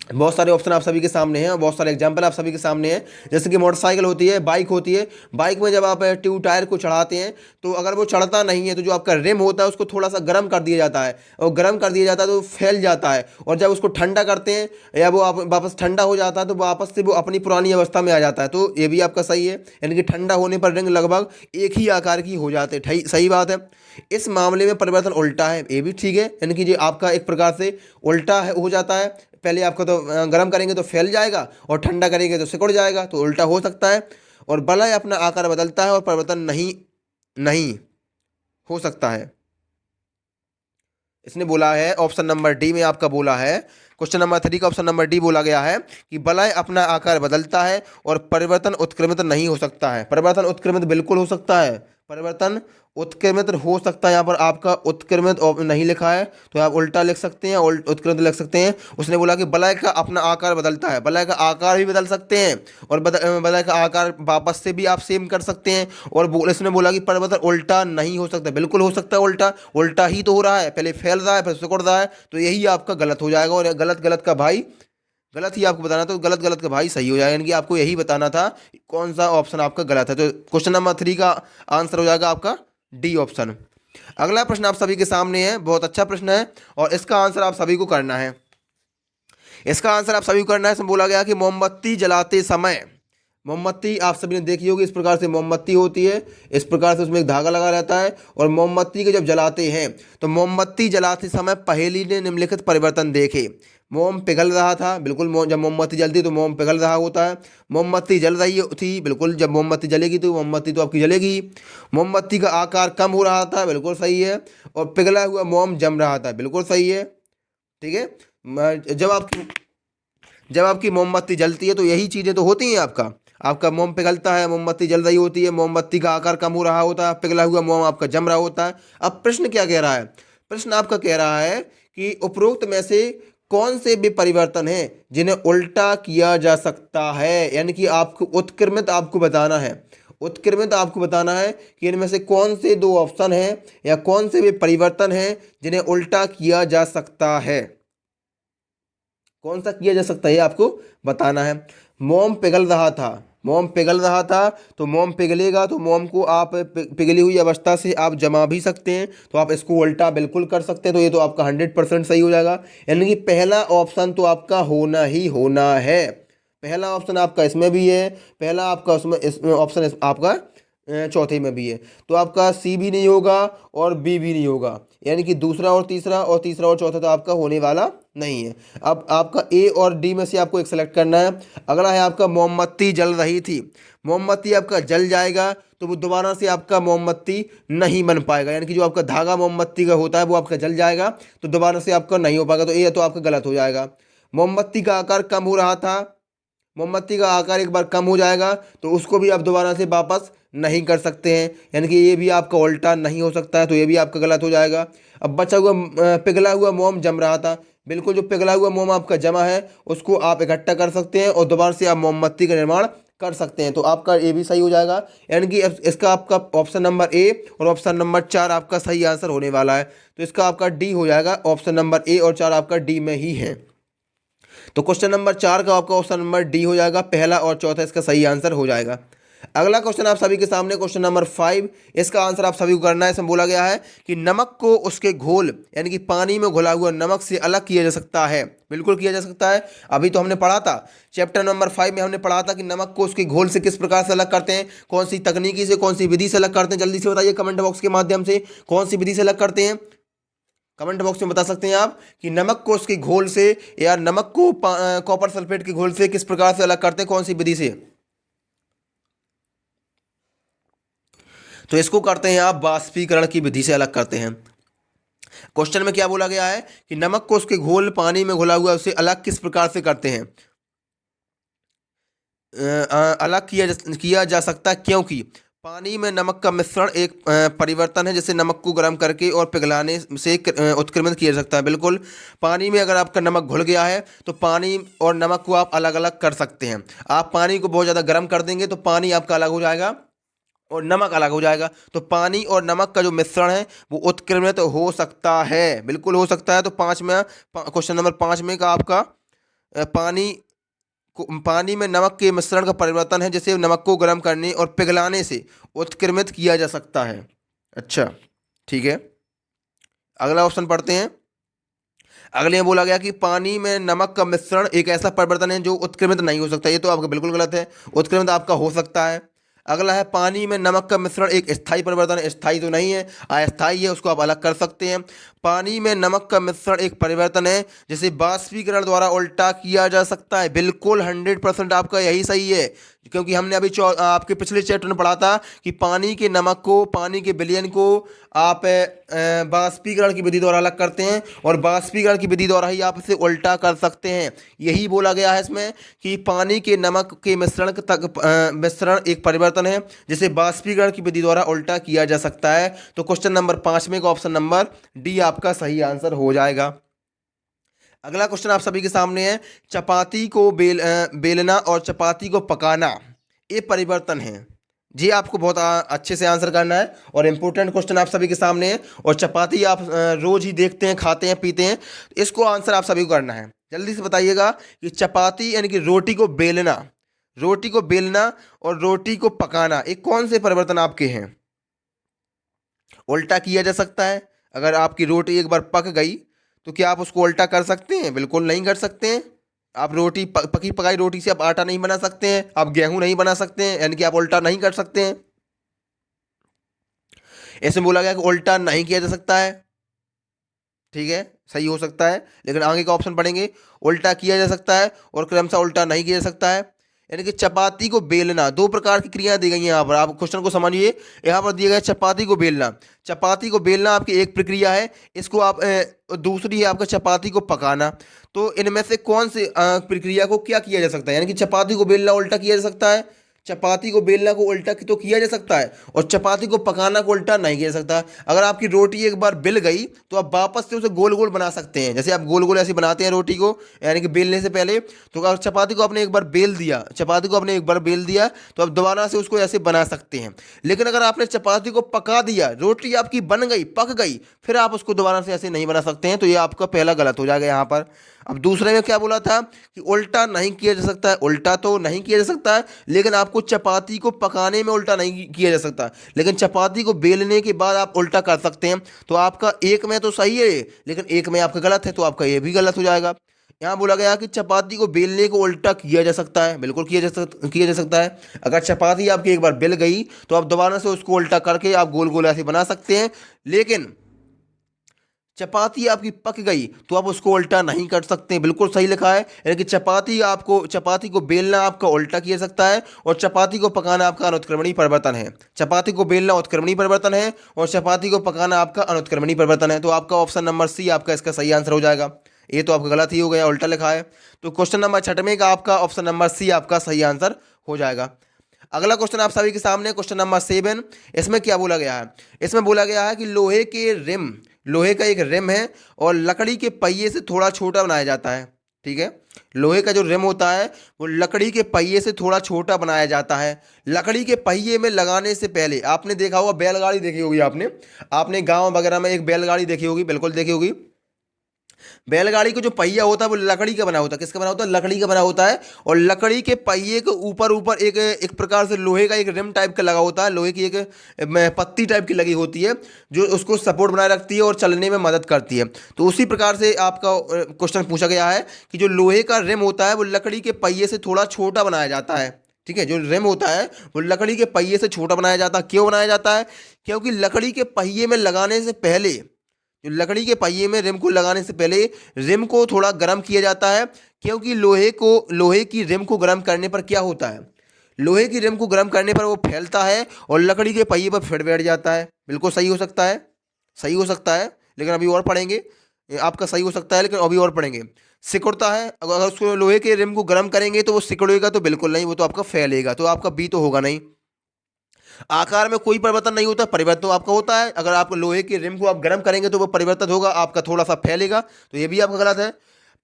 बहुत सारे ऑप्शन आप सभी के सामने हैं और बहुत सारे एग्जाम्पल आप सभी के सामने हैं। जैसे कि मोटरसाइकिल होती है, बाइक होती है। बाइक में जब आप ट्यूब टायर को चढ़ाते हैं तो अगर वो चढ़ता नहीं है तो जो आपका रिम होता है उसको थोड़ा सा गर्म कर दिया जाता है, और गर्म कर दिया जाता है तो फैल जाता है। और जब उसको ठंडा करते हैं या वो आप वापस ठंडा हो जाता है तो वापस से वो अपनी पुरानी अवस्था में आ जाता है। तो ये भी आपका सही है, यानी कि ठंडा होने पर रिंग लगभग एक ही आकार की हो जाते हैं। सही बात है। इस मामले में परिवर्तन उल्टा है, ये भी ठीक है, यानी कि जो आपका एक प्रकार से उल्टा हो जाता है। पहले आपको तो गर्म करेंगे तो फैल जाएगा और ठंडा करेंगे तो सिकुड़ जाएगा, तो उल्टा हो सकता है। और बलय अपना आकार बदलता है और परिवर्तन नहीं नहीं हो सकता है। इसने बोला है ऑप्शन नंबर डी में आपका बोला है, क्वेश्चन नंबर 3 का ऑप्शन नंबर डी बोला गया है कि बलय अपना आकार बदलता है और परिवर्तन उत्क्रमित नहीं हो सकता है। परिवर्तन उत्क्रमित बिल्कुल हो सकता है, परिवर्तन उत्क्रमित हो सकता है। यहाँ पर आपका उत्क्रमित नहीं लिखा है तो आप उल्टा लिख सकते हैं, उत्क्रमित लिख सकते हैं। उसने बोला कि बलय का अपना आकार बदलता है, बलय का आकार भी बदल सकते हैं और बलय का आकार वापस से भी आप सेम कर सकते हैं। और इसने बोला कि परिवर्तन उल्टा नहीं हो सकता, बिल्कुल हो सकता है उल्टा। उल्टा ही तो हो रहा है, पहले फैल रहा है फिर सिकुड़ रहा है, तो यही आपका गलत हो जाएगा। और गलत गलत का भाई गलत ही आपको बताना था, तो गलत गलत का भाई सही हो जाएगा, यानी कि आपको यही बताना था कौन सा ऑप्शन आपका गलत है। तो क्वेश्चन नंबर 3 का आंसर हो जाएगा आपका डी ऑप्शन। अगला प्रश्न आप सभी के सामने है, बहुत अच्छा प्रश्न है और इसका आंसर आप सभी को करना है। इसका आंसर आप सभी को करना है। इसमें बोला गया कि मोमबत्ती जलाते समय, मोमबत्ती आप सभी ने देखी होगी, इस प्रकार से मोमबत्ती होती है, इस प्रकार से उसमें एक धागा लगा रहता है और मोमबत्ती को जब जलाते हैं तो मोमबत्ती जलाते समय पहेली ने निम्नलिखित परिवर्तन देखे। मोम पिघल रहा था, बिल्कुल जब मोमबत्ती जलती तो मोम पिघल रहा होता है। मोमबत्ती जल रही थी, बिल्कुल जब मोमबत्ती जलेगी तो मोमबत्ती तो आपकी जलेगी। मोमबत्ती का आकार कम हो रहा था, बिल्कुल सही है। और पिघला हुआ मोम जम रहा था, बिल्कुल सही है। ठीक है, जब आपकी मोमबत्ती जलती है तो यही चीज़ें तो होती हैं। आपका मोम पिघलता है, मोमबत्ती जल रही होती है, मोमबत्ती का आकार कम हो रहा होता है, पिघला हुआ मोम आपका जम रहा होता है। अब प्रश्न क्या कह रहा है? प्रश्न आपका कह रहा है कि उपरोक्त में से कौन से भी परिवर्तन हैं जिन्हें उल्टा किया जा सकता है, यानी कि आपको उत्क्रमित आपको बताना है। उत्क्रमित आपको बताना है कि इनमें से कौन से 2 ऑप्शन हैं या कौन से भी परिवर्तन हैं जिन्हें उल्टा किया जा सकता है। कौन सा किया जा सकता है आपको बताना है। मोम पिघल रहा था, मोम पिघल रहा था तो मोम पिघलेगा तो मोम को आप पिघली हुई अवस्था से आप जमा भी सकते हैं, तो आप इसको उल्टा बिल्कुल कर सकते हैं। तो ये तो आपका 100% सही हो जाएगा, यानी कि पहला ऑप्शन तो आपका होना ही होना है। पहला ऑप्शन आपका इसमें भी है, पहला आपका इसमें ऑप्शन आपका चौथे में भी है। तो आपका सी भी नहीं होगा और बी भी नहीं होगा, यानी कि दूसरा और तीसरा और चौथा तो आपका होने वाला नहीं है। अब आपका ए और डी में से आपको एक सेलेक्ट करना है। अगला है आपका मोमबत्ती जल रही थी, मोमबत्ती आपका जल जाएगा तो वो दोबारा से आपका मोमबत्ती नहीं बन पाएगा, यानी कि जो आपका धागा मोमबत्ती का होता है वो आपका जल जाएगा तो दोबारा से आपका नहीं हो पाएगा, तो ये तो आपका गलत हो जाएगा। मोमबत्ती का आकार कम हो रहा था, मोमबत्ती का आकार एक बार कम हो जाएगा तो उसको भी आप दोबारा से वापस नहीं कर सकते हैं, यानी कि ये भी आपका उल्टा नहीं हो सकता है, तो ये भी आपका गलत हो जाएगा। अब बचा हुआ पिघला हुआ मोम जम रहा था, बिल्कुल जो पिघला हुआ मोम आपका जमा है उसको आप इकट्ठा कर सकते हैं और दोबारा से आप मोमबत्ती का निर्माण कर सकते हैं। तो आपका ए भी सही हो जाएगा, यानी कि इसका आपका ऑप्शन नंबर ए और ऑप्शन नंबर 4 आपका सही आंसर होने वाला है। तो इसका आपका डी हो जाएगा, ऑप्शन नंबर ए और 4 आपका डी में ही है। तो क्वेश्चन नंबर 4 का आपका ऑप्शन नंबर डी हो जाएगा, पहला और चौथा इसका सही आंसर हो जाएगा। अगला क्वेश्चन आप सभी के सामने क्वेश्चन नंबर 5, इसका आंसर आप सभी को करना है। इसमें बोला गया है कि नमक को उसके घोल यानी कि पानी में घुला हुआ नमक से अलग किया जा सकता है। बिल्कुल किया जा सकता है। अभी तो हमने पढ़ा था चैप्टर नंबर 5 में, हमने पढ़ा था कि नमक को उसके घोल से किस प्रकार से अलग करते हैं, कौन सी तकनीकी से, कौन सी विधि से अलग करते हैं। जल्दी से बताइए कमेंट बॉक्स के माध्यम से, कौन सी विधि से अलग करते हैं। कमेंट बॉक्स में बता सकते हैं आप कि नमक को उसके घोल से या नमक को कॉपर सल्फेट के घोल से किस प्रकार से अलग करते हैं, कौन सी विधि से। तो इसको करते हैं आप वाष्पीकरण की विधि से अलग करते हैं। क्वेश्चन में क्या बोला गया है कि नमक को उसके घोल पानी में घुला हुआ उसे अलग किस प्रकार से करते हैं। अलग किया जा सकता है क्योंकि पानी में नमक का मिश्रण एक परिवर्तन है, जैसे नमक को गर्म करके और पिघलाने से उत्क्रमित किया जा सकता है। बिल्कुल, पानी में अगर आपका नमक घुल गया है तो पानी और नमक को आप अलग अलग कर सकते हैं। आप पानी को बहुत ज़्यादा गर्म कर देंगे तो पानी आपका अलग हो जाएगा और नमक अलग हो जाएगा। तो पानी और नमक का जो मिश्रण है वो उत्क्रमित हो सकता है, बिल्कुल हो सकता है। तो क्वेश्चन नंबर 5 में का आपका पानी में नमक के मिश्रण का परिवर्तन है, जैसे नमक को गर्म करने और पिघलाने से उत्क्रमित किया जा सकता है। अच्छा, ठीक है। अगला ऑप्शन पढ़ते हैं। अगले में बोला गया कि पानी में नमक का मिश्रण एक ऐसा परिवर्तन है जो उत्क्रमित नहीं हो सकता। ये तो आपका बिल्कुल गलत है, उत्क्रमित आपका हो सकता है। अगला है पानी में नमक का मिश्रण एक स्थायी परिवर्तन है, स्थायी तो नहीं है, अस्थायी है, उसको आप अलग कर सकते हैं। पानी में नमक का मिश्रण एक परिवर्तन है जिसे वाष्पीकरण द्वारा उल्टा किया जा सकता है। बिल्कुल 100% आपका यही सही है, क्योंकि हमने अभी आपके पिछले चैप्टर में पढ़ा था कि पानी के नमक को, पानी के विलयन को आप वाष्पीकरण की विधि द्वारा अलग करते हैं और वाष्पीकरण की विधि द्वारा ही आप इसे उल्टा कर सकते हैं। यही बोला गया है इसमें कि पानी के नमक के मिश्रण एक परिवर्तन है जिसे वाष्पीकरण की विधि द्वारा उल्टा किया जा सकता है। तो क्वेश्चन नंबर 5 में का ऑप्शन नंबर डी आपका सही आंसर हो जाएगा। अगला क्वेश्चन आप सभी के सामने है। चपाती को बेलना और चपाती को पकाना ये परिवर्तन है। जी, आपको बहुत अच्छे से आंसर करना है और इम्पोर्टेंट क्वेश्चन आप सभी के सामने है। और चपाती आप रोज ही देखते हैं, खाते हैं, पीते हैं, तो इसको आंसर आप सभी को करना है। जल्दी से बताइएगा कि चपाती यानी कि रोटी को बेलना और रोटी को पकाना ये कौन से परिवर्तन आपके हैं। उल्टा किया जा सकता है। अगर आपकी रोटी एक बार पक गई तो क्या आप उसको उल्टा कर सकते हैं? बिल्कुल नहीं कर सकते हैं। आप रोटी पकी पकाई रोटी से आप आटा नहीं बना सकते हैं, आप गेहूं नहीं बना सकते हैं, यानी कि आप उल्टा नहीं कर सकते हैं। ऐसे बोला गया कि उल्टा नहीं किया जा सकता है। ठीक है, सही हो सकता है, लेकिन आगे का ऑप्शन पढ़ेंगे। उल्टा किया जा सकता है और क्रमशः उल्टा नहीं किया जा सकता है। यानी कि चपाती को बेलना, दो प्रकार की क्रिया दी गई है यहाँ पर। आप क्वेश्चन को समझिए। यहाँ पर दिया गया चपाती को बेलना। चपाती को बेलना आपकी एक प्रक्रिया है, इसको आप दूसरी है आपका चपाती को पकाना। तो इनमें से कौन सी प्रक्रिया को क्या किया जा सकता है? यानी कि चपाती को बेलना उल्टा किया जा सकता है, चपाती को बेलना को उल्टा तो किया जा सकता है, और चपाती को पकाना को उल्टा नहीं किया जा सकता। अगर आपकी रोटी एक बार बिल गई तो आप वापस से उसे गोल गोल बना सकते हैं, जैसे आप गोल गोल ऐसे बनाते हैं रोटी को, यानी कि बेलने से पहले। तो अगर चपाती को आपने एक बार बेल दिया तो आप दोबारा से उसको ऐसे बना सकते हैं। लेकिन अगर आपने चपाती को पका दिया, रोटी आपकी बन गई, पक गई, फिर आप उसको दोबारा से ऐसे नहीं बना सकते हैं। तो ये आपका पहला गलत हो जाएगा यहाँ पर। अब दूसरे में क्या बोला था कि उल्टा नहीं किया जा सकता है। उल्टा तो नहीं किया जा सकता है, लेकिन आपको चपाती को पकाने में उल्टा नहीं किया जा सकता, लेकिन चपाती को बेलने के बाद आप उल्टा कर सकते हैं। तो आपका एक में तो सही है, लेकिन एक में आपका गलत है, तो आपका ये भी गलत हो जाएगा। यहाँ बोला गया कि चपाती को बेलने को उल्टा किया जा सकता है। बिल्कुल किया जा सकता है। अगर चपाती आपकी एक बार बेल गई तो आप दोबारा से उसको उल्टा करके आप गोल गोल ऐसे बना सकते हैं। लेकिन चपाती आपकी पक गई तो आप उसको उल्टा नहीं कर सकते। बिल्कुल सही लिखा है, यानी कि चपाती को बेलना आपका उल्टा किया जा सकता है और चपाती को पकाना आपका अनुत्क्रमणीय परिवर्तन है। चपाती को बेलना उत्क्रमणीय परिवर्तन है और चपाती को पकाना आपका अनुत्क्रमणीय परिवर्तन है। तो आपका ऑप्शन नंबर सी आपका इसका सही आंसर हो जाएगा। ये तो आपका गलत ही हो गया, उल्टा लिखा है। तो क्वेश्चन नंबर 6 का आपका ऑप्शन नंबर सी आपका सही आंसर हो जाएगा। अगला क्वेश्चन आप सभी के सामने क्वेश्चन नंबर 7। इसमें क्या बोला गया है? इसमें बोला गया है कि लोहे का एक रिम है और लकड़ी के पहिए से थोड़ा छोटा बनाया जाता है। ठीक है, लोहे का जो रिम होता है वो लकड़ी के पहिए से थोड़ा छोटा बनाया जाता है। लकड़ी के पहिए में लगाने से पहले आपने देखा होगा, बैलगाड़ी देखी होगी आपने, आपने गांव वगैरह में एक बैलगाड़ी देखी होगी, बिल्कुल देखी होगी। बैलगाड़ी का जो पहिया होता है वो लकड़ी का बना होता है। किसका बना होता है? लकड़ी का बना होता है। और लकड़ी के पहिए के ऊपर ऊपर एक एक प्रकार से लोहे का एक रिम टाइप का लगा होता है, लोहे की एक पत्ती टाइप की लगी होती है जो उसको सपोर्ट बनाए रखती है और चलने में मदद करती है। तो उसी प्रकार से आपका क्वेश्चन पूछा गया है कि जो लोहे का रिम होता है वो लकड़ी के पहिए से थोड़ा छोटा बनाया जाता है। ठीक है, जो रिम होता है वो लकड़ी के पहिए से छोटा बनाया जाता है। क्यों बनाया जाता है? क्योंकि लकड़ी के पहिए में लगाने से पहले, जो लकड़ी के पहिए में रिम को लगाने से पहले रिम को थोड़ा गर्म किया जाता है। क्योंकि लोहे की रिम को गर्म करने पर क्या होता है? लोहे की रिम को गर्म करने पर वो फैलता है और लकड़ी के पहिए पर फिट बैठ जाता है। बिल्कुल सही हो सकता है, सही हो सकता है, लेकिन अभी और पढ़ेंगे। ये आपका सही हो सकता है लेकिन अभी और पढ़ेंगे। सिकुड़ता है, अगर उसको लोहे के रिम को गर्म करेंगे तो वो सिकुड़ेगा तो बिल्कुल नहीं, वो तो आपका फैलेगा, तो आपका बी तो होगा नहीं। आकार में कोई परिवर्तन नहीं होता, परिवर्तन तो आपका होता है। अगर आप लोहे के रिम को आप गर्म करेंगे तो वो परिवर्तन होगा, आपका थोड़ा सा फैलेगा, तो ये भी आपका गलत है।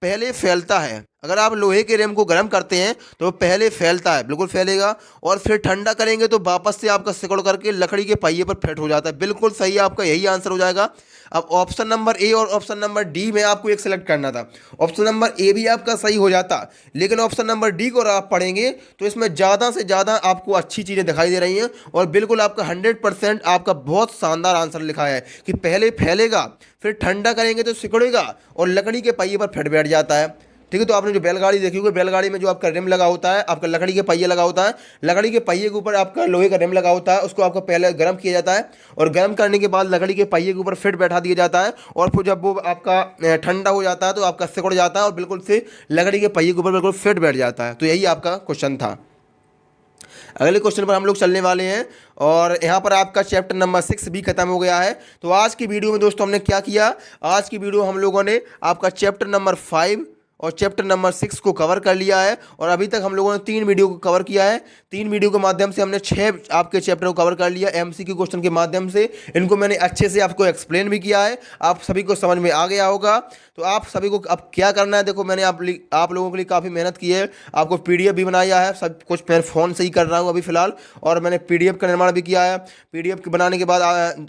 पहले फैलता है, अगर आप लोहे के रिम को गर्म करते हैं तो वो पहले फैलता है, बिल्कुल फैलेगा, और फिर ठंडा करेंगे तो वापस से आपका सिकुड़ करके लकड़ी के पहिए पर फिट हो जाता है। बिल्कुल सही, आपका यही आंसर हो जाएगा। अब ऑप्शन नंबर ए और ऑप्शन नंबर डी में आपको एक सेलेक्ट करना था। ऑप्शन नंबर ए भी आपका सही हो जाता, लेकिन ऑप्शन नंबर डी को अगर आप पढ़ेंगे तो इसमें ज़्यादा से ज़्यादा आपको अच्छी चीज़ें दिखाई दे रही हैं और बिल्कुल आपका 100% आपका बहुत शानदार आंसर लिखा है कि पहले फैलेगा, फिर ठंडा करेंगे तो सिकुड़ेगा और लकड़ी के पहिए पर फिट बैठ जाता है। ठीक है, तो आपने जो बैलगाड़ी देखी होगी, बैलगाड़ी में जो आपका रिम लगा होता है, आपका लकड़ी के पहिए लगा होता है, लकड़ी के पहिए के ऊपर आपका लोहे का रिम लगा होता है, उसको आपको पहले गर्म किया जाता है और गर्म करने के बाद लकड़ी के पहिए के ऊपर फिट बैठा दिया जाता है और फिर जब वो आपका ठंडा हो जाता है तो आपका सिकुड़ जाता है और बिल्कुल से लकड़ी के पहिए के ऊपर बिल्कुल फिट बैठ जाता है। तो यही आपका क्वेश्चन था। अगले क्वेश्चन पर हम लोग चलने वाले हैं और यहाँ पर आपका चैप्टर नंबर 6 भी खत्म हो गया है। तो आज की वीडियो में दोस्तों हमने क्या किया, आज की वीडियो हम लोगों ने आपका चैप्टर नंबर 5 और चैप्टर नंबर 6 को कवर कर लिया है और अभी तक हम लोगों ने 3 वीडियो को कवर किया है। 3 वीडियो के माध्यम से हमने 6 आपके चैप्टर को कवर कर लिया एमसीक्यू क्वेश्चन के माध्यम से। इनको मैंने अच्छे से आपको एक्सप्लेन भी किया है, आप सभी को समझ में आ गया होगा। तो आप सभी को अब क्या करना है, देखो मैंने आप लोगों के लिए काफ़ी मेहनत की है, आपको पीडीएफ भी बनाया है, सब कुछ मैं फ़ोन से ही कर रहा हूँ अभी फ़िलहाल, और मैंने पीडीएफ का निर्माण भी किया है। पीडीएफ बनाने के बाद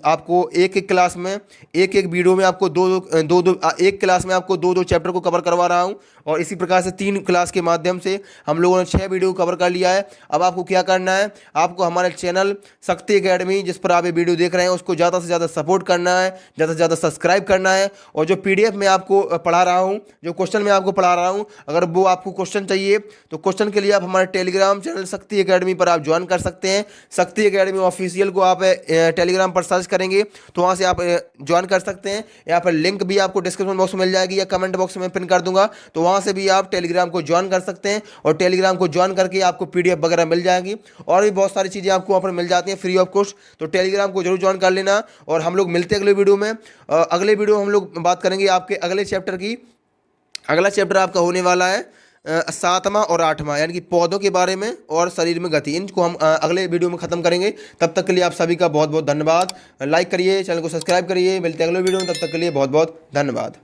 आपको एक एक क्लास में, एक एक वीडियो में आपको एक क्लास में आपको 2-2 चैप्टर को कवर करवा रहा हूँ और इसी प्रकार से 3 क्लास के माध्यम से हम लोगों ने 6 वीडियो कवर कर लिया है। अब आपको क्या करना है, आपको हमारे चैनल शक्ति एकेडमी जिस पर आप ये वीडियो देख रहे हैं उसको ज़्यादा से ज़्यादा सपोर्ट करना है, ज़्यादा से ज़्यादा सब्सक्राइब करना है। और जो पीडीएफ में आपको पढ़ा रहा हूँ, जो क्वेश्चन मैं आपको पढ़ा रहा हूँ, अगर वो आपको क्वेश्चन चाहिए तो क्वेश्चन के लिए आप हमारे टेलीग्राम चैनल शक्ति एकेडमी पर आप ज्वाइन कर सकते हैं। शक्ति एकेडमी ऑफिशियल को आप टेलीग्राम पर सर्च करेंगे तो वहाँ से आप ज्वाइन कर सकते हैं। यहाँ पर लिंक भी आपको डिस्क्रिप्शन बॉक्स में मिल जाएगी या कमेंट बॉक्स में पिन कर दूंगा, तो वहाँ से भी आप टेलीग्राम को ज्वाइन कर सकते हैं और टेलीग्राम को ज्वाइन करके आपको पीडीएफ वगैरह मिल जाएगी और भी बहुत सारी चीज़ें आपको वहाँ पर मिल जाती हैं फ्री ऑफ कॉस्ट। तो टेलीग्राम को जरूर ज्वाइन कर लेना और हम लोग मिलते हैं अगले वीडियो में। अगले वीडियो हम लोग बात करेंगे आपके अगले चैप्टर की। अगला चैप्टर आपका होने वाला है 7वां और 8वां, यानी कि पौधों के बारे में और शरीर में गति। इनको हम अगले वीडियो में ख़त्म करेंगे। तब तक के लिए आप सभी का बहुत बहुत धन्यवाद। लाइक करिए, चैनल को सब्सक्राइब करिए। मिलते हैं अगले वीडियो में, तब तक के लिए बहुत बहुत धन्यवाद।